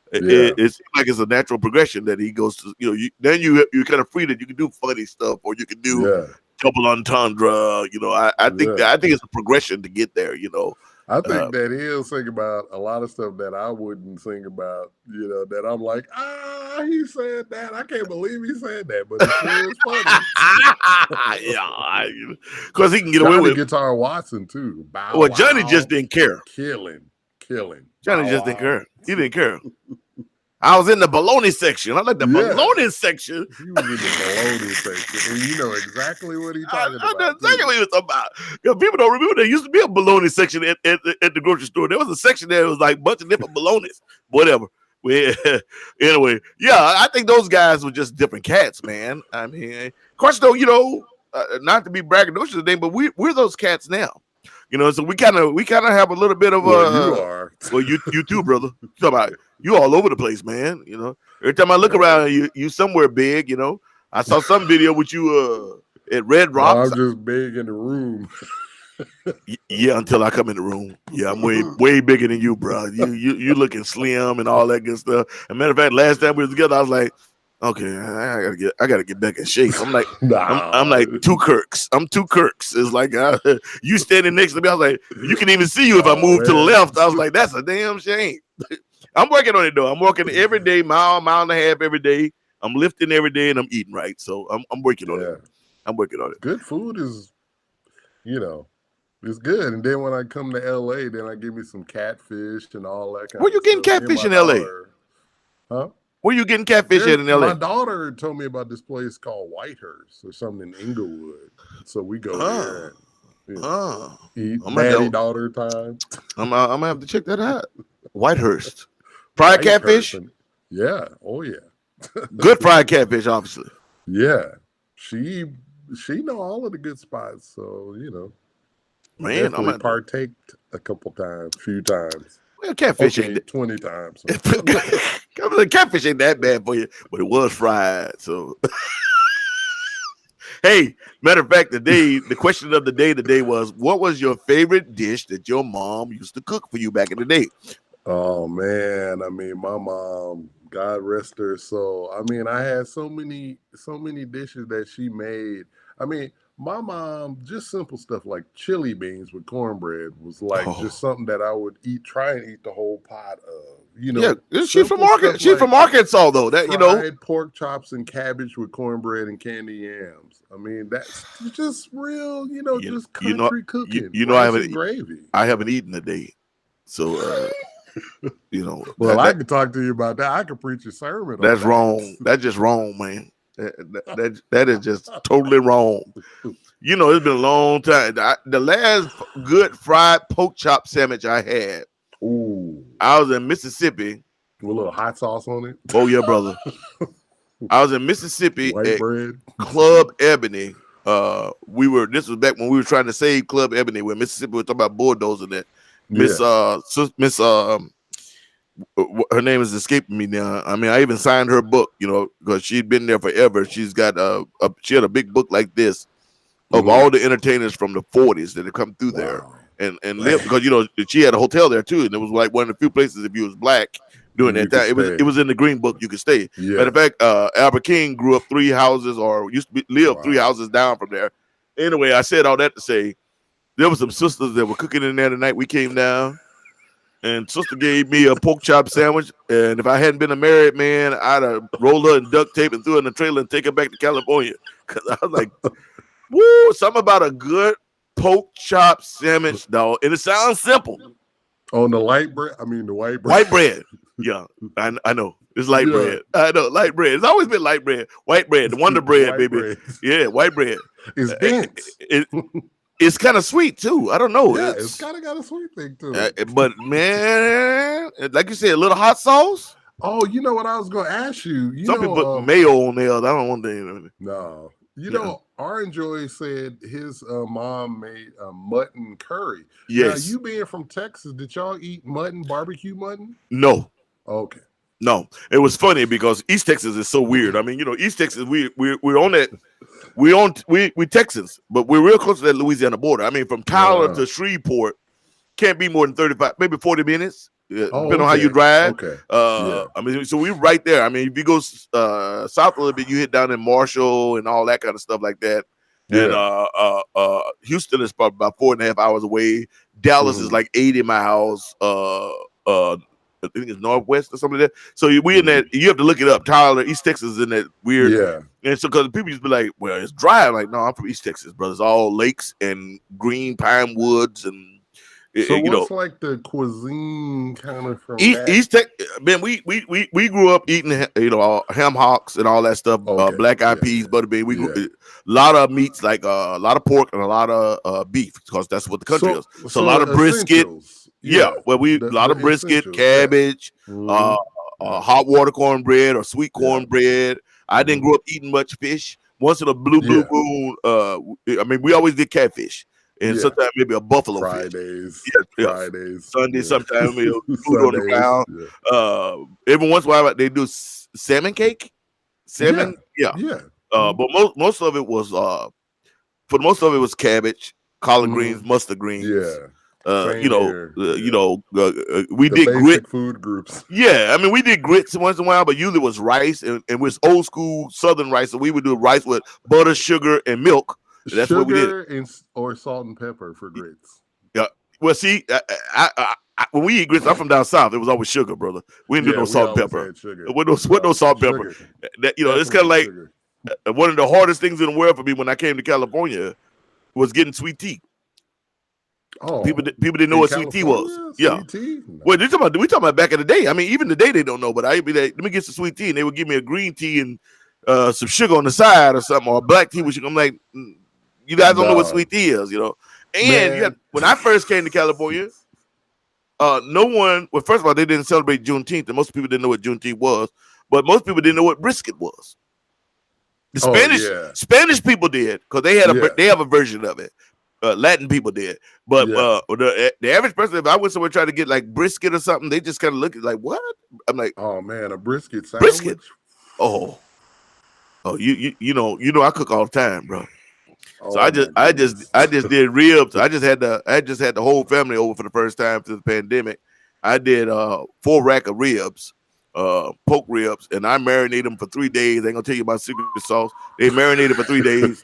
it seems like it's a natural progression that he goes to. Then you're kind of free that you can do funny stuff, or you can do double entendre. I think it's a progression to get there.
I think that he'll sing about a lot of stuff that I wouldn't sing about. That I'm like, why he said that. I can't believe he said that, but it sure is funny.
Yeah, because he can get away
Johnny
with it.
Guitar Watson too. Bow
Well, Johnny
Wow.
just didn't care.
Killing.
Johnny
Bow
just didn't
Wow.
care. He didn't care. I was in the bologna section. I like the
Yeah.
bologna section.
He was in the bologna section, and you know exactly what he's
I
talking
know
about.
exactly what he was talking about. Because people don't remember there used to be a bologna section at the grocery store. There was a section there that was like a bunch of different bolognas. Whatever. Well, anyway, yeah, I think those guys were just different cats, man. I mean, of course, though, not to be braggadocious today, but we're those cats now. So we kind of have a little bit of
you are.
Well, you too, brother. Talk about you all over the place, man. Every time I look around, you somewhere big. I saw some video with you at Red
No,
Rocks.
I'm just big in the room.
Yeah, until I come in the room. Yeah, I'm way bigger than you, bro. You looking slim and all that good stuff. As a matter of fact, last time we were together, I was like, okay, I gotta get back in shape. I'm like, I'm like two Kirks. I'm two Kirks. It's like you standing next to me. I was like, you can even see you if I move to the left. I was like, that's a damn shame. I'm working on it though. I'm working every day, mile and a half every day. I'm lifting every day and I'm eating right. So I'm working on it. I'm working on it.
Good food is, it's good. And then when I come to LA, then I give me some catfish and all that kind
Where
of
you getting
stuff.
catfish in LA?
Huh?
Where you getting catfish at in LA?
My daughter told me about this place called Whitehurst or something in Inglewood. So we go there and eat daddy-daughter time.
I'm gonna have to check that out. Whitehurst. Fried catfish?
Yeah. Oh yeah.
Good fried catfish, obviously.
Yeah. She know all of the good spots. So,
man,
I'm gonna partake a few times.
Well, catfish ain't
20 times.
Catfish ain't that bad for you, but it was fried. So, hey, matter of fact, the question of the day was, what was your favorite dish that your mom used to cook for you back in the day?
Oh man, I mean, my mom, God rest her soul. I mean, I had so many dishes that she made. I mean, my mom, just simple stuff like chili beans with cornbread was like just something that I would try and eat the whole pot of.
Yeah, she's from Arkansas. She's from Arkansas, though. That
fried pork chops and cabbage with cornbread and candy yams. I mean, that's just real, just country cooking.
I
haven't gravy.
I haven't eaten today, so
Well, I can talk to you about that. I can preach a sermon.
That's wrong. That's just wrong, man. That is just totally wrong. It's been a long time. The last good fried pork chop sandwich I had, I was in Mississippi.
With a little hot sauce on it.
Oh yeah, brother. I was in Mississippi at
bread.
Club Ebony. This was back when we were trying to save Club Ebony, where Mississippi was talking about bulldozing it. Miss her name is escaping me now. I mean, I even signed her book, because she'd been there forever. She's got she had a big book like this of all the entertainers from the 40s that had come through there and lived, because she had a hotel there too, and it was like one of the few places if you was black during that time. It was in the Green Book you could stay. Matter of fact, Albert King grew up 3 houses or used to live 3 houses down from there. Anyway, I said all that to say there were some sisters that were cooking in there the night we came down. And sister gave me a pork chop sandwich. And if I hadn't been a married man, I'd have rolled her in duct tape and threw her in the trailer and take her back to California. Because I was like, woo, something about a good pork chop sandwich, dog. And it sounds simple.
On the light bread? I mean, the white bread.
White bread. Yeah, I know. It's light bread. I know, light bread. It's always been light bread. White bread, the Wonder Bread, baby.
Bread.
Yeah, white bread.
It's dense.
It's kind of sweet too. I don't know.
Yeah, it's kind of got a sweet thing too.
But man, like you said, a little hot sauce.
Oh, you know what I was going to ask you?
Some people put mayo on there. I don't want that.
No. Orange Joy said his mom made mutton curry.
Yes.
Now, you being from Texas, did y'all eat mutton, barbecue mutton?
No.
Okay.
No. It was funny because East Texas is so weird. I mean, East Texas, we're on that. We Texans, but we're real close to that Louisiana border. I mean, from Tyler to Shreveport can't be more than 35, maybe 40 minutes, depending on how you drive.
Okay.
I mean, so we're right there. I mean, if you go south a little bit, you hit down in Marshall and all that kind of stuff like that. Yeah. And Houston is probably about 4.5 hours away. Dallas is like 80 miles. I think it's Northwest or something like that. So we in that. You have to look it up. Tyler, East Texas is in that weird.
Yeah.
And so because people used to be like, well, it's dry. I'm like, no, I'm from East Texas, brother. It's all lakes and green pine woods and.
So what's like the cuisine kind of from that?
East Texas, man, we grew up eating, ham hocks and all that stuff, black eyed peas, butter bean. A lot of meats, like a lot of pork and a lot of beef, because that's what the country is. So a lot of brisket. Yeah, well, a lot of brisket, cabbage, hot water cornbread or sweet cornbread. I didn't grow up eating much fish. Once in a blue moon, I mean, we always did catfish. And sometimes maybe a buffalo
Fridays,
fish.
Fridays,
Sundays, sometimes food on the ground. Every once in a while they do salmon cake. Salmon, but most of it was cabbage, collard greens, mustard greens. We did grit
food groups.
Yeah, I mean we did grits once in a while, but usually it was rice and it was old school Southern rice. So we would do rice with butter, sugar, and milk. That's what we did.
Or salt and pepper for grits.
Yeah. Well, see, I when we eat grits, I'm from down south. It was always sugar, brother. We didn't do no salt and pepper. With no salt and pepper. It's kind of like one of the hardest things in the world for me when I came to California was getting sweet tea.
Oh,
people didn't know what sweet tea was.
Sweet tea? No.
Well, we talking about back in the day. I mean, even today they don't know. But I'd be like, let me get some sweet tea, and they would give me a green tea and some sugar on the side or something, or a black tea with sugar. I'm like. You guys don't know what sweet tea is, And when I first came to California, no one. Well, first of all, they didn't celebrate Juneteenth, and most people didn't know what Juneteenth was. But most people didn't know what brisket was. The Spanish people did, because they have a version of it. Latin people did, but the average person, if I went somewhere trying to get like brisket or something, they just kind of look at like, what? I'm like,
oh man, a brisket sandwich.
Brisket. Oh, you know, I cook all the time, bro. So I just did ribs. I just had the whole family over for the first time through the pandemic. I did 4 rack of ribs, pork ribs, and I marinated them for 3 days. I ain't gonna tell you my secret sauce. They marinated for 3 days.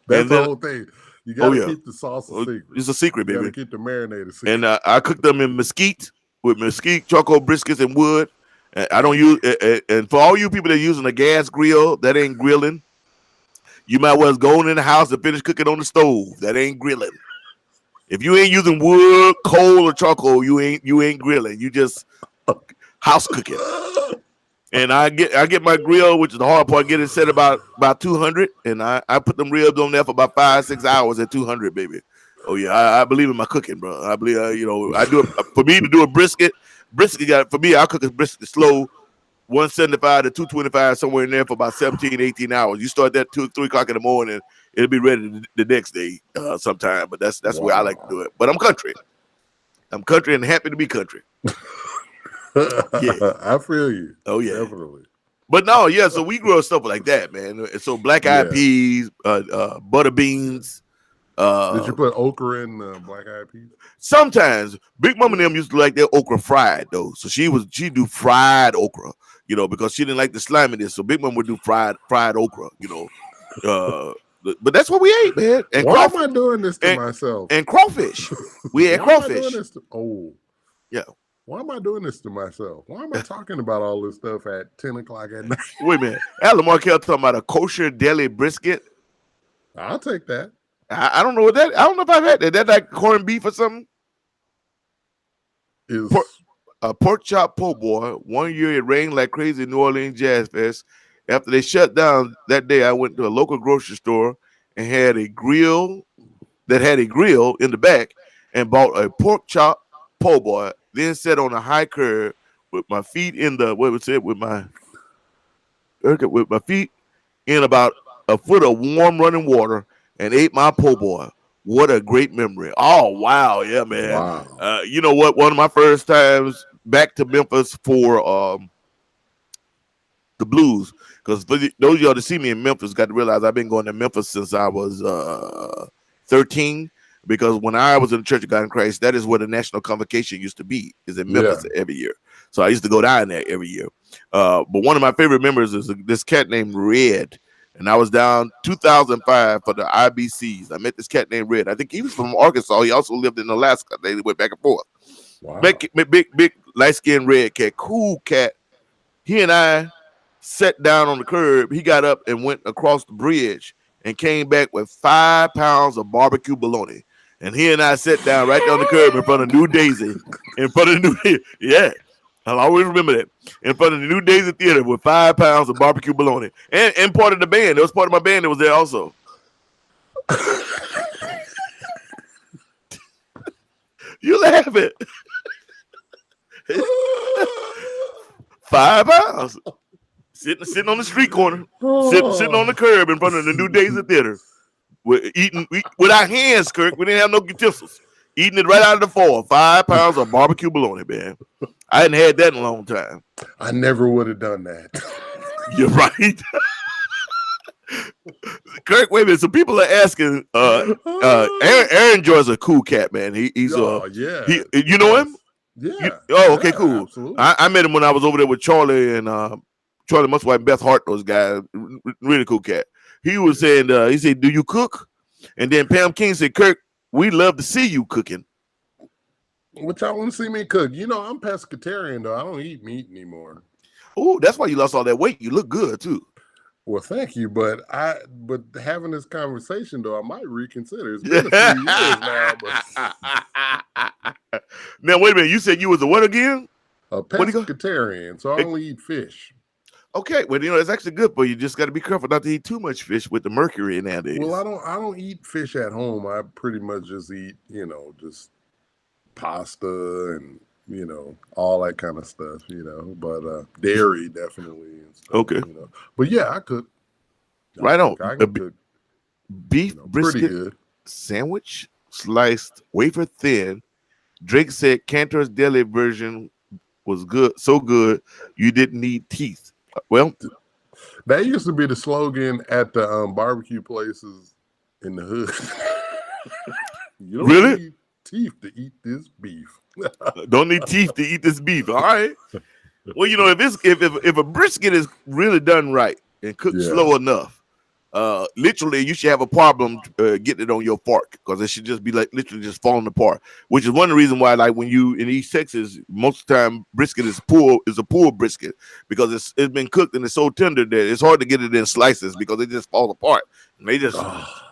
That's the whole thing. You gotta keep the sauce a secret.
It's a secret, baby.
You gotta keep the marinated secret.
And I cooked them in mesquite charcoal briskets and wood. And I don't use and for all you people that are using a gas grill, that ain't grilling. You might well go in the house and finish cooking on the stove. That ain't grilling. If you ain't using wood, coal, or charcoal, you ain't grilling. You just house cooking. And I get my grill, which is the hard part, get it set about 200, and I put them ribs on there for about 5-6 hours at 200, baby. Oh yeah, I believe in my cooking, bro. I believe I do it for me to do a brisket. For me, I cook a brisket slow. 175 to 225, somewhere in there for about 17, 18 hours. You start that 2, 3 o'clock in the morning, it'll be ready the next day sometime. But that's the way I like to do it. But I'm country. I'm country and happy to be country.
Yeah, I feel you.
Oh yeah,
definitely.
But no, yeah. So we grow up stuff like that, man. So black eyed peas, butter beans.
Did you put okra in black eyed peas?
Sometimes Big Mama and them used to like their okra fried though. So she do fried okra. Because she didn't like the sliminess, so Big Mom would do fried okra, but that's what we ate, man. And
why am I doing this to myself?
And crawfish. We had crawfish.
Why am I doing this to myself? Why am I talking about all this stuff at 10 o'clock at night?
Wait a minute. Alan Markel talking about a kosher deli brisket.
I'll take that.
I don't know what that. I don't know if I've had that. That like corned beef or something. A pork chop po' boy. One year it rained like crazy in New Orleans Jazz Fest. After they shut down that day, I went to a local grocery store and had a grill that had a grill in the back and bought a pork chop po' boy. Then sat on a high curb with my feet in the with my feet in about a foot of warm running water and ate my po' boy. What a great memory! Oh wow, yeah, man.
Wow.
You know what? One of my first times back to Memphis for the blues, because those of y'all that see me in Memphis got to realize I've been going to Memphis since I was 13. Because when I was in the Church of God in Christ, that is where the National Convocation used to be, is in Memphis every year. So I used to go down there every year. But one of my favorite members is this cat named Red. And I was down 2005 for the IBCs. I met this cat named Red. I think he was from Arkansas. He also lived in Alaska. They went back and forth.
Wow.
Big light-skinned red cat, cool cat. He and I sat down on the curb. He got up and went across the bridge and came back with 5 pounds of barbecue bologna. And he and I sat down right there on the curb in front of New Daisy. Yeah. I'll always remember that. In front of the New Daisy Theater with 5 pounds of barbecue bologna. And part of the band. There was part of my band that was there also. You laugh at 5 pounds. Sitting on the street corner. Sitting on the curb in front of the New Daisy Theater. We're eating with our hands, Kirk. We didn't have no utensils. Eating it right out of the foil. 5 pounds of barbecue bologna, man. I hadn't had that in a long time.
I never would have done that.
You're right. Kirk, wait a minute. So people are asking. Aaron enjoys a cool cat, man. He's
yeah.
You know him?
Yeah.
Okay, cool.
Absolutely.
I met him when I was over there with Charlie and Charlie Muswhite and Beth Hart. Those guys, really cool cat. He was saying, he said, "Do you cook?" And then Pam King said, "Kirk, we love to see you cooking."
What y'all want to see me cook? You know, I'm pescatarian though. I don't eat meat anymore.
Oh, that's why you lost all that weight. You look good too.
Well, thank you, but having this conversation though, I might reconsider. It's been a few years now. But...
Now, wait a minute. You said you was a what again?
A pescatarian, so I only eat fish.
Okay, well, you know, it's actually good, but you just got to be careful not to eat too much fish with the mercury nowadays.
Well, I don't eat fish at home. I pretty much just eat, just pasta and all that kind of stuff, but dairy definitely and stuff,
okay.
But yeah, I cook.
Right on.
I can cook
beef brisket
pretty good
sandwich, sliced wafer thin. Drake said Cantor's Deli version was good, so good you didn't need teeth. Well,
that used to be the slogan at the barbecue places in the hood. You don't
really
need teeth to eat this beef.
Don't need teeth to eat this beef. All right. Well, if a brisket is really done right and cooked slow enough, literally you should have a problem getting it on your fork because it should just be like literally just falling apart. Which is one of the reasons why, like when you in East Texas, most of the time brisket is a pulled brisket because it's been cooked and it's so tender that it's hard to get it in slices because it just falls apart. And they just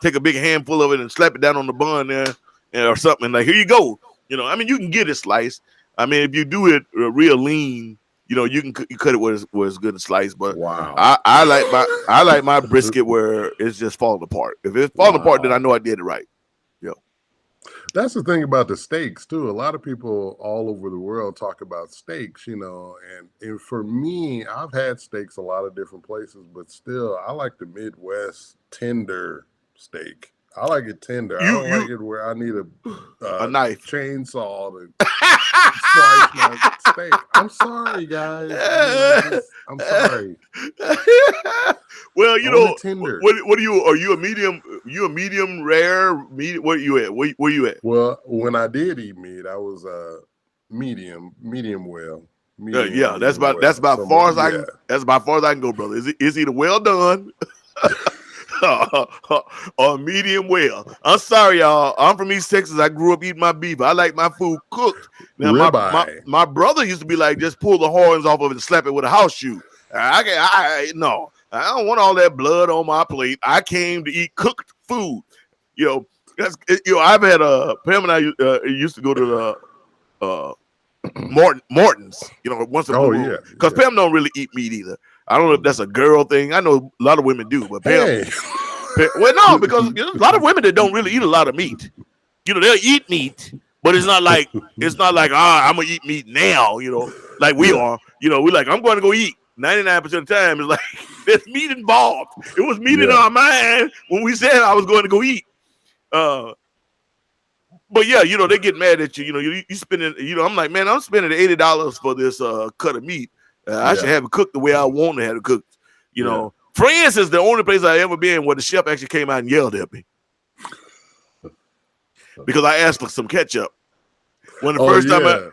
take a big handful of it and slap it down on the bun there or something. Like, here you go. I mean, you can get it sliced. I mean, if you do it real lean, you can cut it where it's good and sliced. But
wow,
I like my brisket where it's just falling apart. If it's falling apart, then I know I did it right. Yeah,
that's the thing about the steaks too. A lot of people all over the world talk about steaks, and for me, I've had steaks a lot of different places, but still, I like the Midwest tender steak. I like it tender. I don't like it where I need a
knife,
chainsaw to slice my steak. I'm sorry, guys. I'm sorry.
Well,
tender.
What are you? Are you a medium? You a medium rare? What are you at? Where you at?
Well, when I did eat meat, I was medium well.
That's about far as I can. That's about far as I can go, brother. Is either well done? Or medium well. I'm sorry, y'all. I'm from East Texas. I grew up eating my beef. I like my food cooked. Now, my brother used to be like, just pull the horns off of it and slap it with a house shoe. No, I don't want all that blood on my plate. I came to eat cooked food. I've had Pam and I used to go to the Morton's. Once a blue because Pam don't really eat meat either. I don't know if that's a girl thing. I know a lot of women do, but Pam, well, no, because a lot of women that don't really eat a lot of meat. They'll eat meat, but it's not like I'm gonna eat meat now. Like we are. We're like, I'm going to go eat. 99% of the time, it's like there's meat involved. It was meat in our mind when we said I was going to go eat. But yeah, they get mad at you. You spending. I'm like, man, I'm spending $80 for this cut of meat. I should have it cooked the way I want to have it cooked. France is the only place I ever been where the chef actually came out and yelled at me because I asked for some ketchup. When the first time I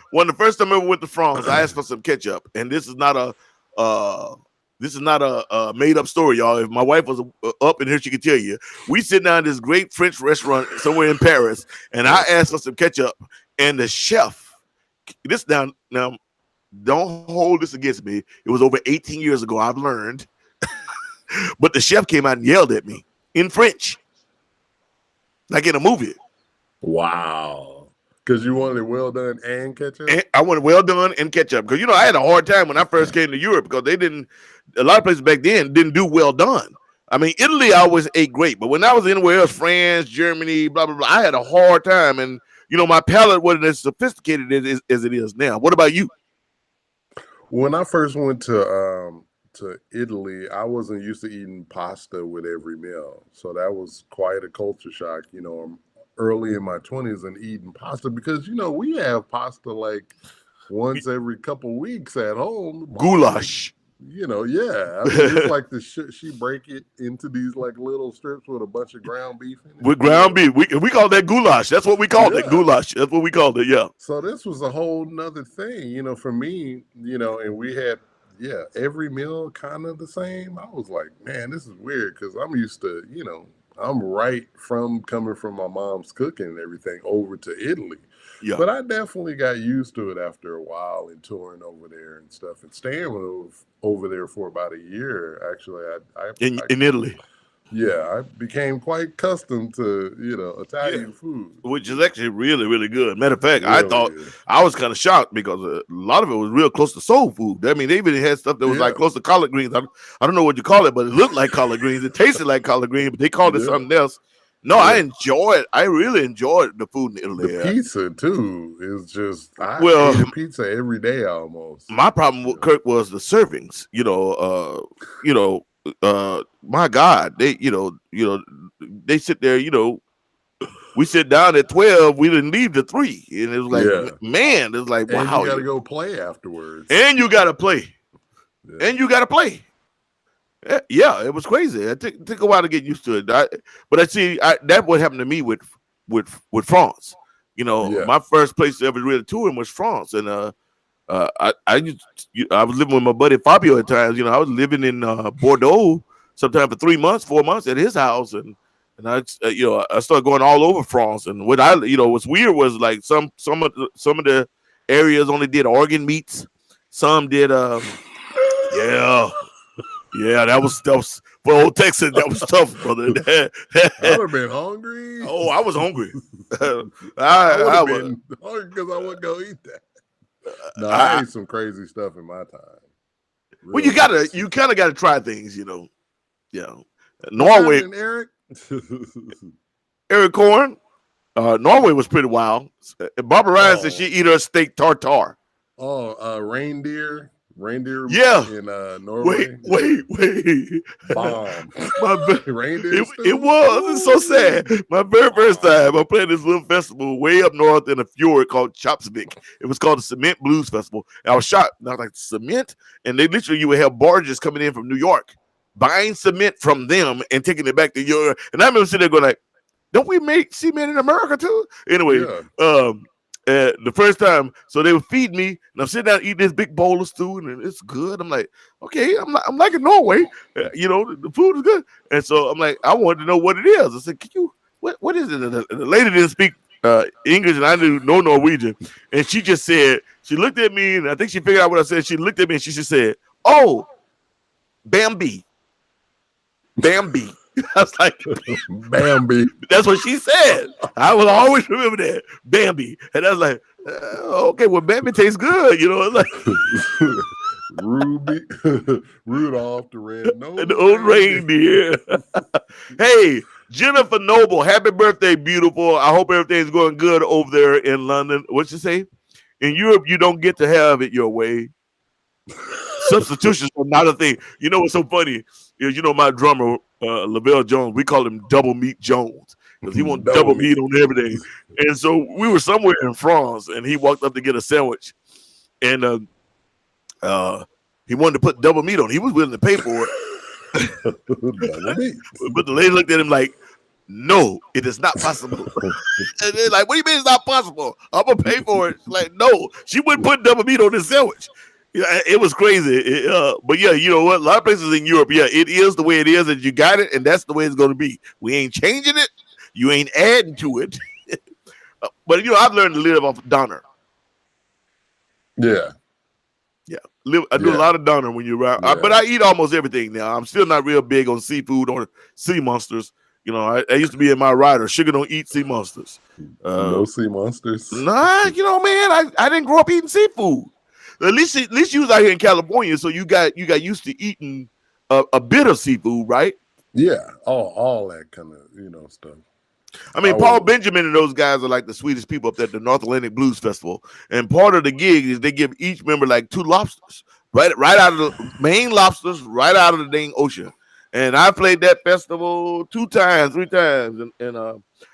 ever went to France, I asked for some ketchup, and this is not a made up story, y'all. If my wife was up in here, she could tell you. We sit down at this great French restaurant somewhere in Paris, and I asked for some ketchup, and the chef. This now don't hold this against me. It was over 18 years ago. I've learned, but the chef came out and yelled at me in French, like in a movie.
Wow. Because you wanted it well done and ketchup?
And I wanted well done and ketchup because I had a hard time when I first came to Europe because they didn't. A lot of places back then didn't do well done. I mean, Italy I always ate great, but when I was anywhere else, France, Germany, blah blah blah, I had a hard time, and my palate wasn't as sophisticated as it is now. What about you?
When I first went to Italy, I wasn't used to eating pasta with every meal, so that was quite a culture shock. I'm early in my 20s and eating pasta because we have pasta like once every couple weeks at home.
Goulash.
Yeah. I mean, it's like she break it into these like little strips with a bunch of ground beef in it.
With ground beef, we call that goulash. That's what we called it. Goulash. That's what we called it. Yeah.
So this was a whole nother thing, for me. And we had every meal kind of the same. I was like, man, this is weird because I'm used to I'm right from coming from my mom's cooking and everything over to Italy. Yeah. But I definitely got used to it after a while and touring over there and stuff and staying over there for about a year. Actually,
in Italy.
Yeah, I became quite accustomed to Italian food,
which is actually really, really good. Matter of fact, I thought I was kind of shocked because a lot of it was real close to soul food. I mean, they even had stuff that was like close to collard greens. I don't know what you call it, but it looked like collard greens. It tasted like collard greens, but they called it something else. No, I enjoyed. I really enjoyed the food in Italy.
The pizza too is just. I ate a pizza every day almost.
My problem with Kirk was the servings. My God, they they sit there. We sit down at 12. We didn't leave at 3, and it was like, man, it's like,
wow.
And
you got to go play afterwards,
and you got to play, and you got to play. Yeah, it was crazy. It took a while to get used to it. But I see that what happened to me with France. My first place to ever really touring was France, and I was living with my buddy Fabio at times. I was living in Bordeaux sometimes for 3 months, 4 months at his house, and I started going all over France. And what what's weird was like some of the areas only did organ meats, some did Yeah, that was for old Texas. That was tough, brother.
I would have been hungry.
Oh, I was hungry.
I would have been hungry because I wouldn't go eat that. No, I ate some crazy stuff in my time.
Well, you kind of gotta try things, Yeah, Norway.
Eric.
Eric Corn. Norway was pretty wild. Barbara Ryan said she eat her steak tartare.
Oh, reindeer.
Yeah.
In Norway.
Wait.
Bomb. Reindeer.
It was. It's so sad. My very first time, I played this little festival way up north in a fjord called Chopsvik. It was called the Cement Blues Festival. And I was shocked. And I was like, cement? And they literally, you would have barges coming in from New York, buying cement from them and taking it back to Europe. And I remember sitting there going like, don't we make cement in America too? Anyway, the first time, so they would feed me, and I'm sitting down eating this big bowl of stew, and it's good. I'm like, okay, I'm liking Norway. The food is good, and so I'm like, I wanted to know what it is. I said, can you? What is it? And the lady didn't speak English, and I knew no Norwegian, and she just said, she looked at me, and I think she figured out what I said. She looked at me, and she just said, "Oh, Bambi." I was like,
Bambi.
That's what she said. I will always remember that. Bambi. And I was like, okay, well, Bambi tastes good. It's
like Rudolph the red-nosed
the old reindeer. Hey, Jennifer Noble, happy birthday, beautiful. I hope everything's going good over there in London. What'd you say? In Europe, you don't get to have it your way. Substitutions are not a thing. You know what's so funny is, my drummer, Lavelle Jones, we call him Double Meat Jones because he wants double meat on everything. And so we were somewhere in France, and he walked up to get a sandwich, and he wanted to put double meat on. He was willing to pay for it. But the lady looked at him like, no, it is not possible. And they're like, what do you mean it's not possible? I'm going to pay for it. She's like, no, she wouldn't put double meat on this sandwich. It was crazy. But yeah, you know what? A lot of places in Europe, it is the way it is, and you got it, and that's the way it's going to be. We ain't changing it. You ain't adding to it. But, I've learned to live off of Donner.
Yeah.
Yeah, I do a
Yeah,
lot of doner when you're around, but
yeah.
I eat almost everything now. I'm still not real big on seafood or sea monsters. You know, I used to be in my rider. Sugar don't eat sea monsters.
No sea monsters.
Nah, you know, man, I didn't grow up eating seafood. At least you was out here in California, so you got used to eating a bit of seafood, right?
Yeah, all that kind of stuff.
I
I
mean, Paul
was
Benjamin and those guys are like the sweetest people up there at the North Atlantic Blues Festival. And part of the gig is they give each member like 2 lobsters, right out of the main lobsters, right out of the dang ocean. And I played that festival 2 times, 3 times, and I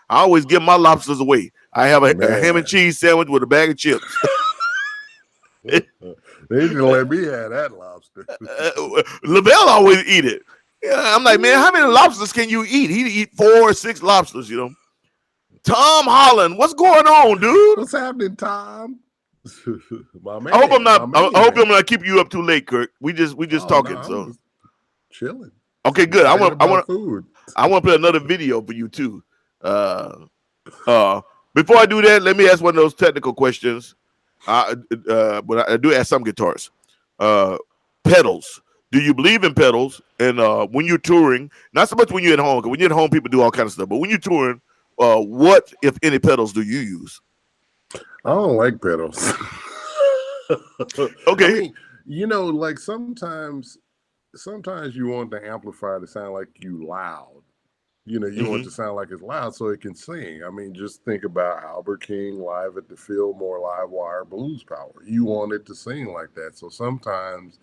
always give my lobsters away. I have a ham and
man.
cheese sandwich with a bag of chips.
They didn't let me have that lobster.
LaBelle always eat it. Yeah, I'm like, man, how many lobsters can you eat? He'd eat 4 or 6 lobsters, you know. Tom Holland, what's going on, dude?
What's happening, Tom? My man.
I hope I'm not.
My
I hope
man.
I'm not keeping you up too late, Kirk. We just
Oh,
talking.
no, I'm
So
just chilling.
okay, good. I
Excited
want
about food.
I want to play another video for you too. Before I do that, let me ask one of those technical questions. But I do ask some guitars. Pedals. Do you believe in pedals? And when you're touring, not so much when you're at home, because when you're at home, people do all kinds of stuff. But when you're touring, what, if any, pedals do you use?
I don't like pedals.
Okay.
I mean, like sometimes you want the amplifier to sound like you loud. You want it to sound like it's loud so it can sing. I mean, just think about Albert King live at the Fillmore Live Wire Blues Power. You want it to sing like that. So sometimes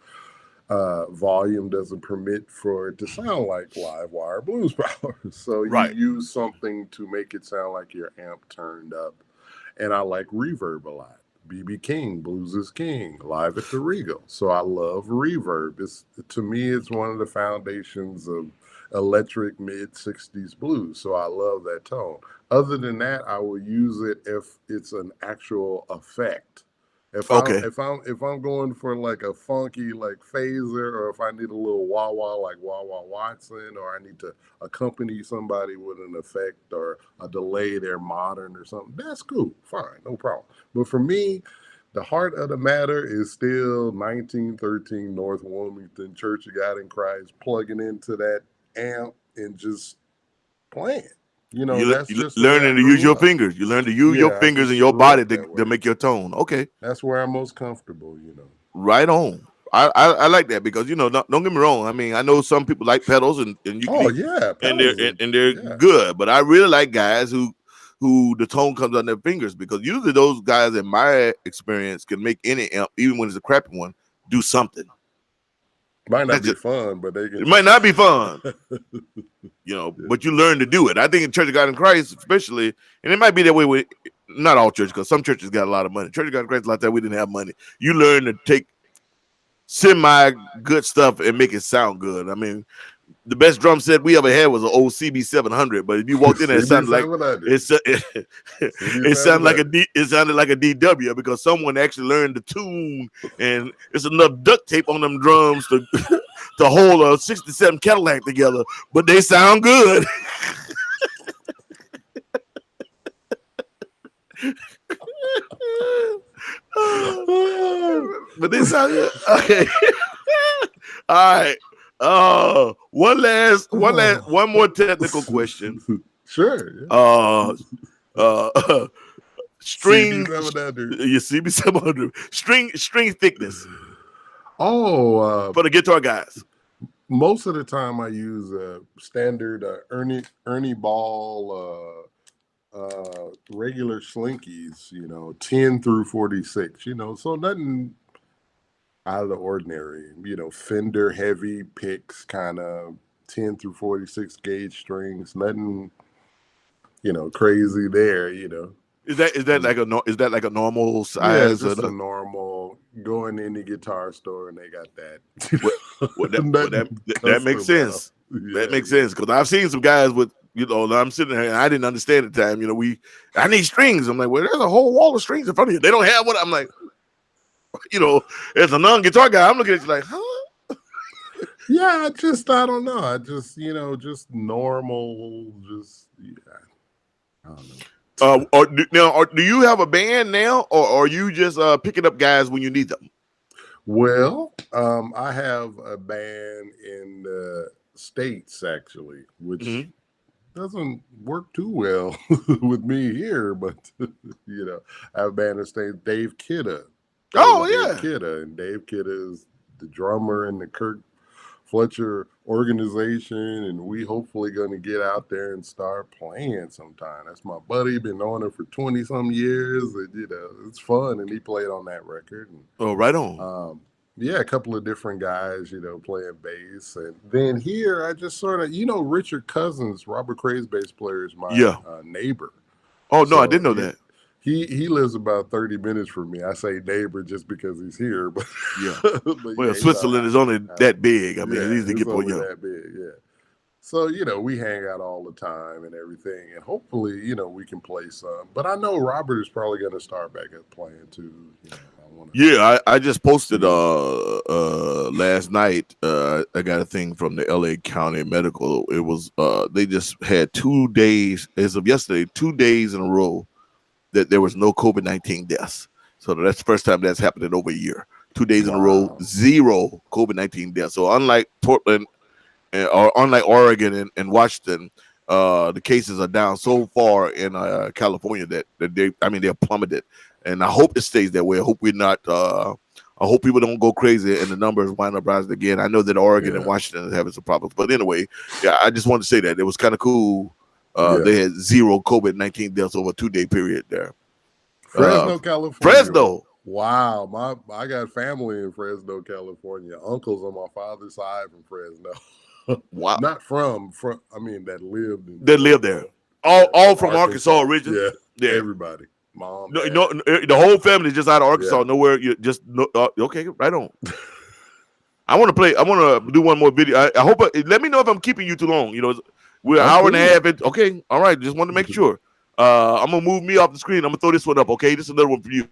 volume doesn't permit for it to sound like Live Wire Blues Power. So you
Right.
use something to make it sound like your amp turned up. And I like reverb a lot. B.B. King, Blues is King, live at the Regal. So I love reverb. To me, it's one of the foundations of electric mid-60s blues. So I love that tone. Other than that, I will use it if it's an actual effect. If I'm going for like a funky like phaser, or if I need a little wah wah like Wah Wah Watson, or I need to accompany somebody with an effect or a delay, they're modern or something, that's cool, fine, no problem. But for me, the heart of the matter is still 1913 North Wilmington Church of God in Christ, plugging into that amp and just playing. That's just
learning to use your fingers. You learn to use your fingers and your body to make your tone. Okay.
That's where I'm most comfortable,
Right on. I like that because don't get me wrong. I mean, I know some people like pedals and you can and they're good, but I really like guys who the tone comes on their fingers, because usually those guys, in my experience, can make any amp, even when it's a crappy one, do something.
Might not be fun, but they can.
It might not be fun, but you learn to do it. I think in Church of God in Christ, especially, and it might be that way with not all churches, because some churches got a lot of money. Church of God in Christ, like that, we didn't have money. You learn to take semi good stuff and make it sound good. I mean, the best drum set we ever had was an old CB 700, but if you walked in there, it sounded like it sounded like a DW, because someone actually learned the tune, and it's enough duct tape on them drums to to hold a 67 Cadillac together, but they sound good. But they sound good. Okay. All right. One more technical question.
Sure.
String.
CB700.
You CB700. String thickness.
Oh,
for the guitar guys.
Most of the time, I use a standard Ernie Ball regular slinkies. 10 through 46. So nothing out of the ordinary. Fender heavy picks, kind of 10 through 46 gauge strings. Nothing, crazy there.
Is that like a normal size?
Yeah, it's just a normal. Going in the guitar store and they got that.
That makes sense. That makes sense, because I've seen some guys with, I'm sitting there and I didn't understand at the time. I need strings. I'm like, well, there's a whole wall of strings in front of you. They don't have one. I'm like, as a non-guitar guy, I'm looking at you like, huh?
Yeah, I don't know. I just, just normal, I don't know.
Do you have a band now, or are you just picking up guys when you need them?
Well, I have a band in the States actually, which
Mhm.
doesn't work too well with me here, but I have a band in the States, Dave Kidda. Play
Oh
with Dave
yeah.
Kidda, and Dave Kidda is the drummer in the Kirk Fletcher organization, and we hopefully going to get out there and start playing sometime. That's my buddy, been on it for 20 some years, and it's fun, and he played on that record. And
Oh, right on.
yeah, a couple of different guys, playing bass. And then here, I just sort of, Richard Cousins, Robert Cray's bass player, is my
Yeah.
neighbor.
Oh no, I
So
didn't know that.
he lives about 30 minutes from me. I say neighbor just because he's here, but
Yeah.
but
Well,
he's
Switzerland is only that big. I mean,
yeah,
it's easy to
it's
get
only
yeah.
that big, yeah. So, we hang out all the time and everything, and hopefully, we can play some. But I know Robert is probably going to start back at playing too.
Yeah, I just posted last night. I got a thing from the LA County Medical. It was they just had 2 days as of yesterday, 2 days in a row that there was no COVID-19 deaths. So that's the first time that's happened in over a year. 2 days in a row, 0 COVID-19 deaths. So unlike Portland or unlike Oregon and Washington, the cases are down so far in California that they're plummeted. And I hope it stays that way. I hope we're not. I hope people don't go crazy and the numbers wind up rising again. I know that Oregon and Washington are having some problems, but anyway, yeah, I just wanted to say that it was kind of cool. They had 0 COVID-19 deaths over a 2-day period there.
Fresno, California.
Fresno.
Wow, I got family in Fresno, California. Uncles on my father's side from Fresno.
Wow,
not from. I mean, that lived.
That lived there. All from Arkansas originally.
Yeah, everybody. Mom,
no, the whole family just out of Arkansas. Nowhere. You just okay, right on. I want to play. I want to do one more video. I hope. Let me know if I'm keeping you too long. We're an hour and a half. Okay, all right. Just want to make sure. I'm gonna move me off the screen. I'm gonna throw this one up. Okay, this is another one for you.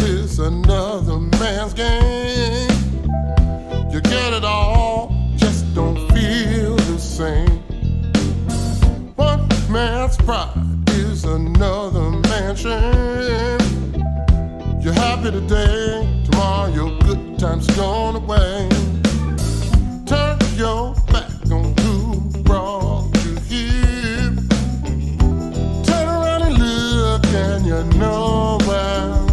Is another man's game. You get it all, just don't feel the same. One man's pride is another man's shame. You're happy today, tomorrow your good time's gone away. Turn your back on who brought you here. Turn around and look and you know well.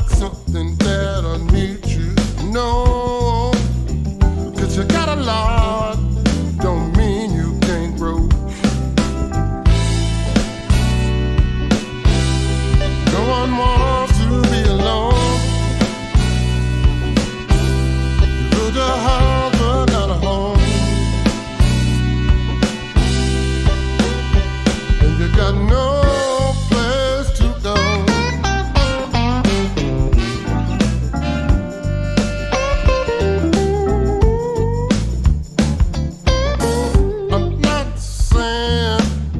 Something that I need you to know. 'Cause you got a lot, don't mean you can't grow. No one wants to be alone. You build your house but not a home. And you got no place to go.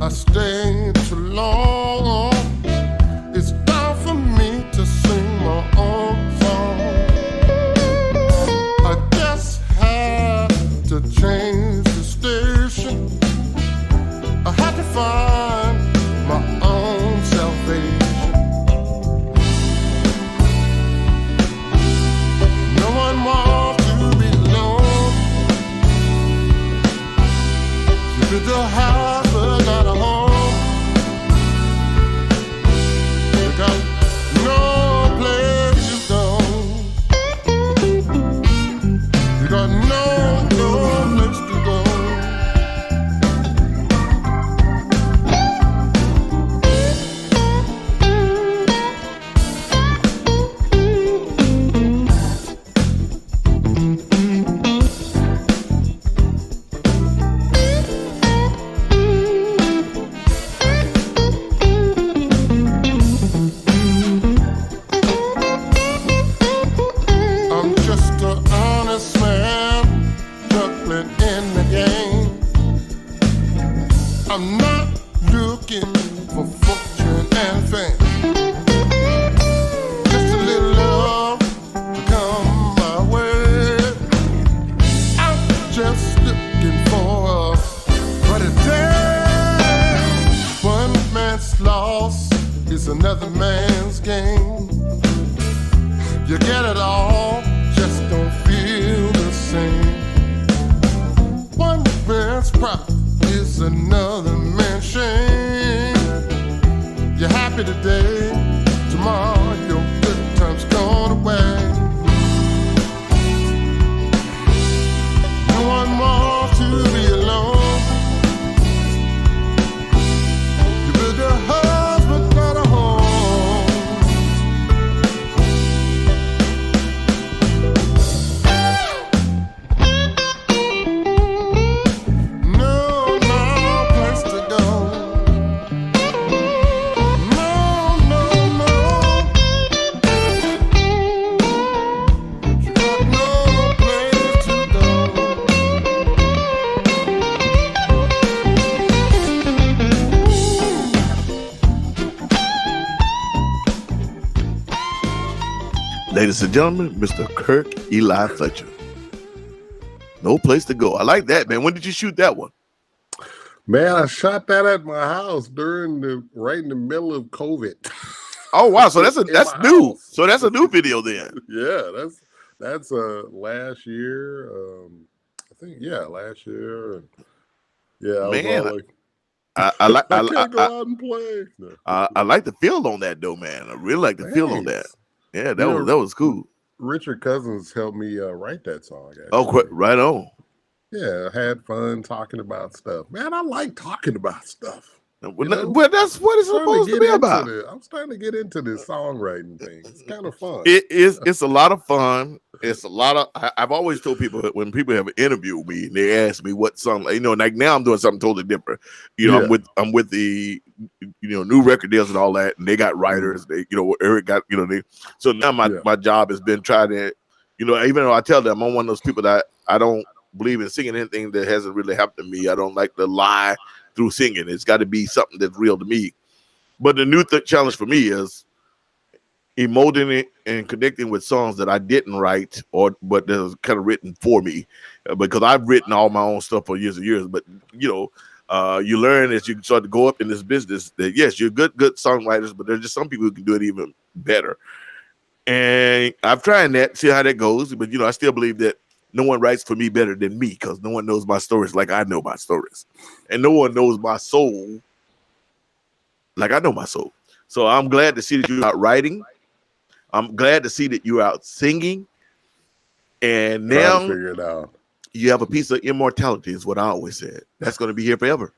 I stayed too long. It's time for me to sing my own song. I just had to change the station. I had to find my own salvation. No one wants to be alone. You build a house but not a home. You got no place to go. You got no place to go. I'm not looking for fortune and fame. Just a little love to come my way. I'm just looking for a day. One man's loss is another man's gain. You get it all, just don't feel the same. One man's pride is another man's shame. You're happy today, tomorrow your good time's gone away. No one wants to be alone. You build a house but not a home. No, no place to go. No, no, no. You got no place to go.
Ladies and gentlemen, Mr. Kirk Eli Fletcher. No place to go. I like that, man. When did you shoot that one?
Man, I shot that at my house right in the middle of COVID.
Oh wow, so that's
In
that's
my
new.
house.
So that's a new video then.
Yeah, that's last year. I think last year. Yeah, I was
Man,
all like,
I like
I can't go out and play. No.
I like the feel on that though, man. I really like the feel on that.
Thanks.
Yeah,
Yeah.
that was cool.
Richard Cousins helped me write that song. Actually.
Oh, right on.
Yeah, I had fun talking about stuff. Man, I like talking about stuff.
Well, that's what it's supposed to be about.
I'm starting to get into this songwriting thing. It's kind of fun.
It's a lot of fun. It's a lot of. I've always told people that when people have interviewed me and they ask me what song, like now I'm doing something totally different.
Yeah.
I'm with the new record deals and all that, and they got writers. They Eric got so now my job has been trying to even though I tell them I'm one of those people that I don't believe in singing anything that hasn't really happened to me. I don't like to lie through singing. It's got to be something that's real to me. But the new challenge for me is emoting it and connecting with songs that I didn't write but that was kind of written for me, because I've written all my own stuff for years and years. But you learn as you start to go up in this business that yes, you're good songwriters, but there's just some people who can do it even better. And I've tried that, see how that goes. But I still believe that no one writes for me better than me, because no one knows my stories like I know my stories. And no one knows my soul like I know my soul. So I'm glad to see that you're out writing. I'm glad to see that you're out singing. And now
figure it out.
You have a piece of immortality, is what I always said. That's going to be here forever.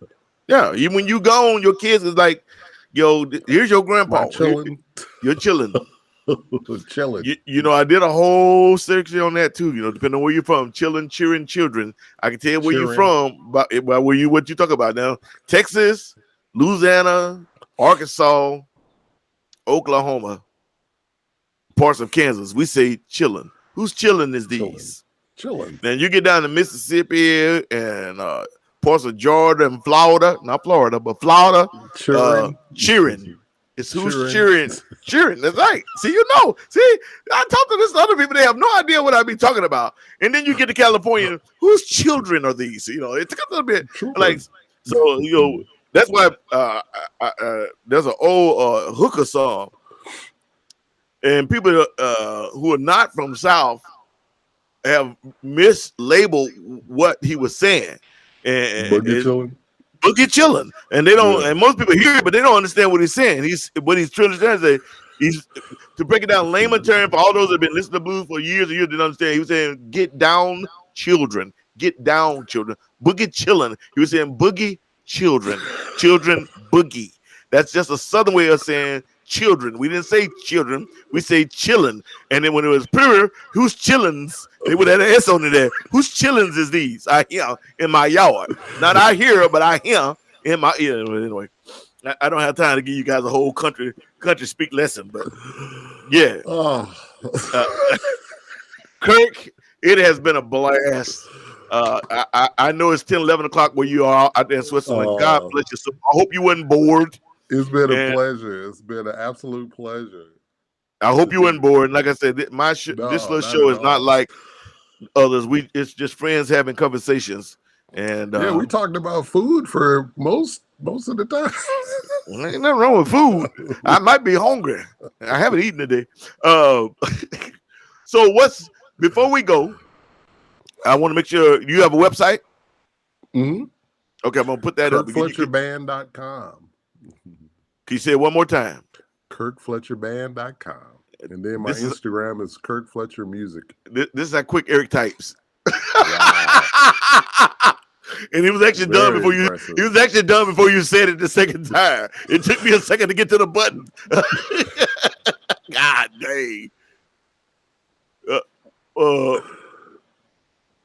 Yeah. When you gone, your kids is like, yo, here's your grandpa. You're chilling.
Chilling.
I did a whole section on that too. Depending on where you're from, chilling, cheering children. I can tell where you're from, but what you talk about now. Texas, Louisiana, Arkansas, Oklahoma, parts of Kansas. We say chilling. Who's chilling is these?
Chilling.
Then you get down to Mississippi and parts of Georgia and Florida. Not Florida, but Florida. Cheering. It's who's cheering. Cheering. That's right. See, See, I talk to this to other people. They have no idea what I be talking about. And then you get to California. Whose children are these? It's a little bit like so. That's why there's an old hooker song, and people who are not from the South have mislabeled what he was saying. Boogie chilling, and they don't. Yeah. And most people hear it, but they don't understand what he's saying. He's trying to say. He's to break it down layman term for all those that have been listening to blues for years and years. Didn't understand. He was saying, "Get down, children. Get down, children. Boogie chilling." He was saying, "Boogie children, children boogie." That's just a Southern way of saying children. We didn't say children. We say chilling. And then when it was pure, who's chillins? They would have an S on it there. Whose chillins is these? I hear in my yard. Not I hear, but I hear in my ear. Anyway, I don't have time to give you guys a whole country speak lesson, but yeah.
Oh.
Kirk, it has been a blast I know it's 10, 11 o'clock where you are out there in Switzerland. God bless you. So I hope you wasn't bored.
It's been a
And
pleasure. It's been an absolute pleasure.
I hope you wasn't bored. And like I said, this
No,
little
not
show
at
is not
all.
like others. It's just friends having conversations. And
Yeah, we talked about food for most of the time.
ain't nothing wrong with food. I might be hungry. I haven't eaten today. So before we go, I want to make sure you have a website.
Mm-hmm.
Okay, I'm gonna put that up.
KirkFletcherBand.com.
Can you say it one more time?
KirkFletcherBand.com. And then my Instagram is Kirk Fletcher Music.
This is how quick Eric types.
Wow.
And he was actually done before you. He was actually done before you said it the second time. It took me a second to get to the button. God dang.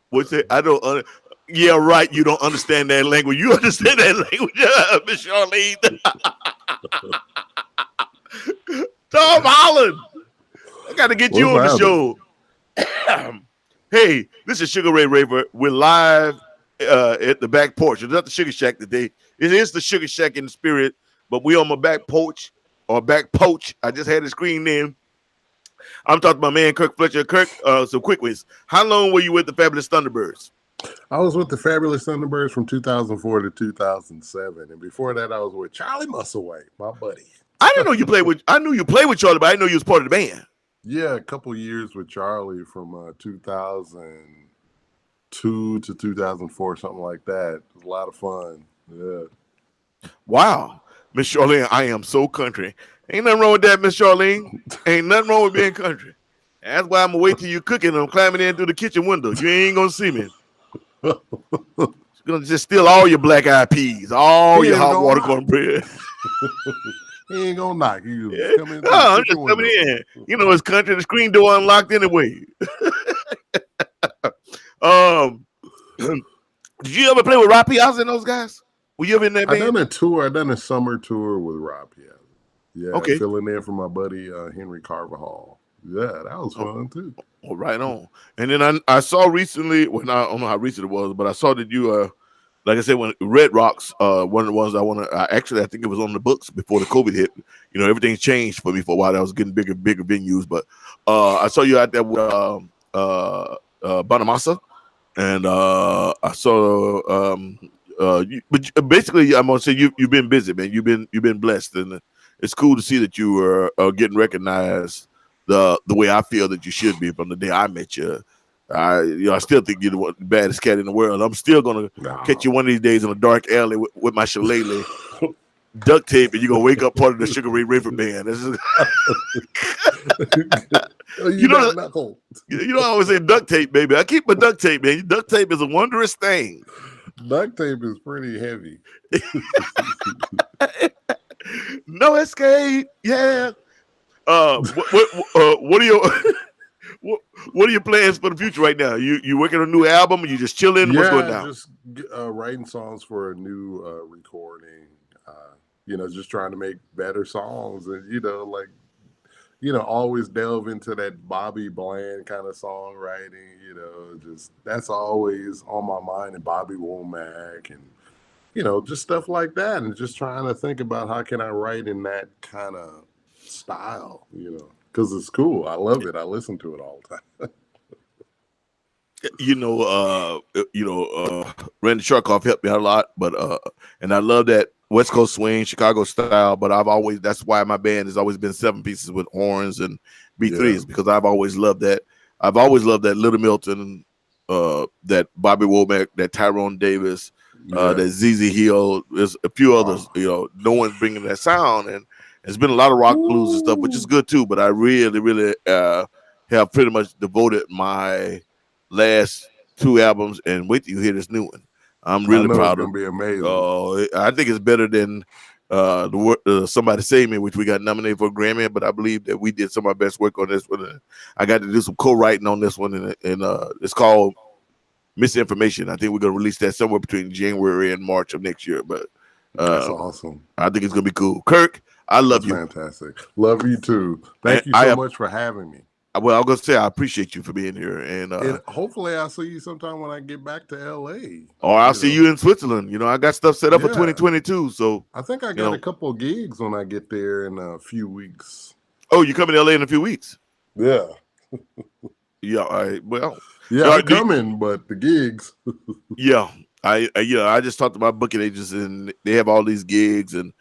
What's it? I don't. Yeah, right. You don't understand that language. You understand that language, Miss Charlene. Tom Holland. I got to get you on the show. Hey, this is Sugar Ray Raver. We're live at the back porch. It's not the Sugar Shack today. It is the Sugar Shack in the spirit, but we on my back porch or back poach. I just had the screen in. I'm talking to my man Kirk Fletcher. Kirk, some quick ones. How long were you with the Fabulous Thunderbirds?
I was with the Fabulous Thunderbirds from 2004 to 2007, and before that, I was with Charlie Musselwhite, my buddy.
I didn't know you played with. I knew you played with Charlie, but I didn't know you was part of the band.
Yeah, a couple years with Charlie from 2002 to 2004, something like that. It was a lot of fun. Yeah.
Wow, Miss Charlene, I am so country. Ain't nothing wrong with that, Miss Charlene. Ain't nothing wrong with being country. That's why I'm gonna wait till you cooking and I'm climbing in through the kitchen window. You ain't gonna see me. She's gonna just steal all your black eyed peas, all your hot water cornbread.
He ain't gonna knock. You
just come in. I'm just coming in. You know, it's country. The screen door unlocked anyway. Did you ever play with Rob Piazza and those guys? Were you ever in that band?
I done a tour. I done a summer tour with Rob Piazza. Yeah,
okay.
Filling in for my buddy Henry Carvajal. Yeah, that was fun too.
Oh, right on. And then I saw recently, well, I don't know how recent it was, but I saw that you like I said, when Red Rocks, one of the ones I think it was on the books before the COVID hit. You know, everything changed for me for a while. I was getting bigger venues, but I saw you out there with Bonamassa, and I saw but basically, I'm gonna say you've been busy, man. You've been blessed, and it's cool to see that you are getting recognized the way I feel that you should be from the day I met you. I still think you're the baddest cat in the world. I'm still gonna catch you one of these days in a dark alley with my shillelagh, duct tape, and you're gonna wake up part of the Sugar Ray Raver band. This is you know, I always say duct tape, baby. I keep my duct tape, man. Duct tape is a wondrous thing.
Duct tape is pretty heavy.
No escape. Yeah. What are your what are your plans for the future right now? You working on a new album? Or you just chilling?
Yeah,
what's going down?
Just writing songs for a new recording. Just trying to make better songs, and always delve into that Bobby Bland kind of songwriting. Just that's always on my mind, and Bobby Womack, and just stuff like that, and just trying to think about how can I write in that kind of style, because it's cool. I love it. I listen to it all the time. Randy Sharkoff helped me out a lot, but and I love that West Coast swing, Chicago style. But that's why my band has always been 7 pieces with horns and B3s, because I've always loved that. I've always loved that Little Milton, that Bobby Womack, that Tyrone Davis, that ZZ Hill. There's a few others. No one's bringing that sound, and there's been a lot of rock blues and stuff, which is good too. But I really, really have pretty much devoted my last 2 albums, and wait till you hear this new one. I'm really proud of it. It's gonna be amazing.
I think it's better than Somebody Save Me, which we got nominated for a Grammy, but I believe that we did some of our best work on this one. I got to do some co-writing on this one, and it's called Misinformation. I think we're gonna release that somewhere between January and March of next year. But
that's awesome.
I think it's gonna be cool. Kirk, I love you.
Fantastic. Love you too. Thank you so much for having me.
Well, I'm gonna say I appreciate you for being here, and
hopefully I'll see you sometime when I get back to LA.
or I'll see you in Switzerland. I got stuff set up for
Yeah.
2022. So
I think I got a couple of gigs when I get there in a few weeks.
Oh, you coming to LA in a few weeks?
Yeah.
Yeah. Well.
Yeah, I'm coming, but the gigs.
Yeah. I just talked to my booking agents, and they have all these gigs, and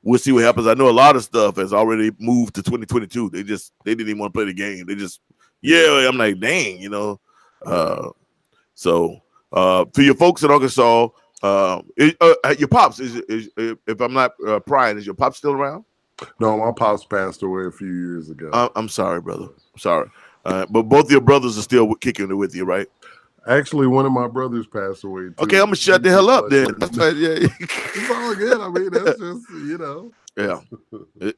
we'll see what happens. I know a lot of stuff has already moved to 2022. They didn't even want to play the game. They just I'm like, dang, So to your folks in Arkansas, your pops is if I'm not prying, is your pops still around?
No, my pops passed away a few years ago.
I'm sorry, brother. I'm sorry. But both your brothers are still kicking it with you, right?
Actually, one of my brothers passed away too.
Okay, I'm gonna shut the hell up then. That's right, yeah.
It's all good. I mean, that's just
Yeah,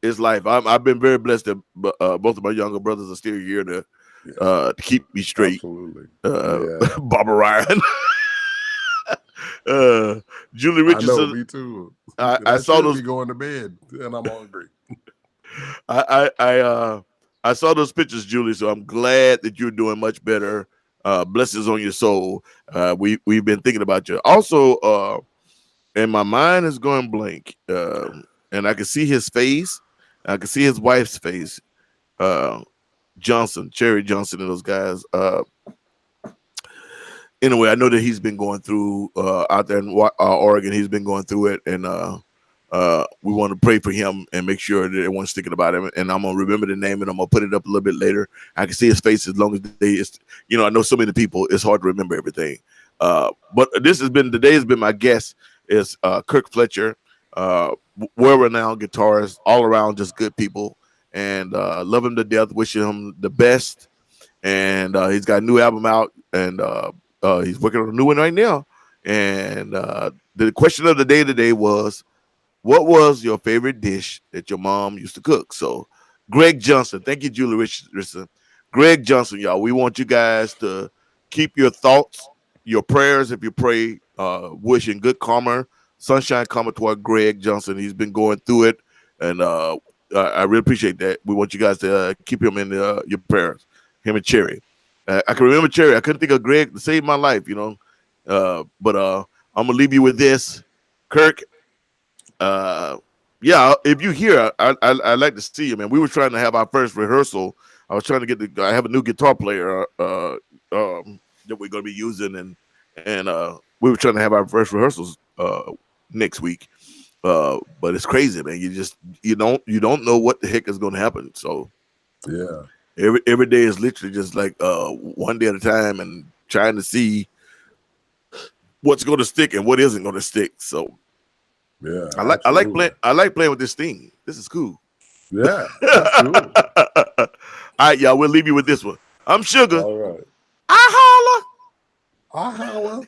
it's life. I've been very blessed that both of my younger brothers are still here to keep me straight.
Absolutely.
Barbara Ryan, Julie Richardson.
I know, me too.
I saw those.
Be going to bed, and I'm hungry.
I saw those pictures, Julie. So I'm glad that you're doing much better. Blessings on your soul. We've been thinking about you. Also, and my mind is going blank. And I can see his face. I can see his wife's face. Johnson, Cherry Johnson, and those guys. Anyway, I know that he's been going through out there in Oregon. He's been going through it, and we want to pray for him and make sure that everyone's thinking about him. And I'm gonna remember the name, and I'm gonna put it up a little bit later. I can see his face as long as I know so many people. It's hard to remember everything. But today has been my guest is Kirk Fletcher, world-renowned guitarist, all around just good people, and love him to death. Wishing him the best. And he's got a new album out, and he's working on a new one right now. And the question of the day today was, what was your favorite dish that your mom used to cook? So, Greg Johnson, thank you, Julie Richardson. Greg Johnson, y'all, we want you guys to keep your thoughts, your prayers, if you pray, wishing good karma, sunshine karma toward Greg Johnson. He's been going through it, and I really appreciate that. We want you guys to keep him in your prayers, him and Cherry. I can remember Cherry. I couldn't think of Greg to save my life, but I'm going to leave you with this. Kirk, if you hear, I'd like to see you, man. We were trying to have our first rehearsal. I was trying to I have a new guitar player that we're going to be using, and we were trying to have our first rehearsals next week. But it's crazy, man. You don't know what the heck is going to happen. So
yeah,
every day is literally just like one day at a time, and trying to see what's going to stick and what isn't going to stick. So.
Yeah,
I like playing with this thing. This is cool.
Yeah, absolutely.
All right, y'all. We'll leave you with this one. I'm Sugar.
All right.
I holla.
I holla.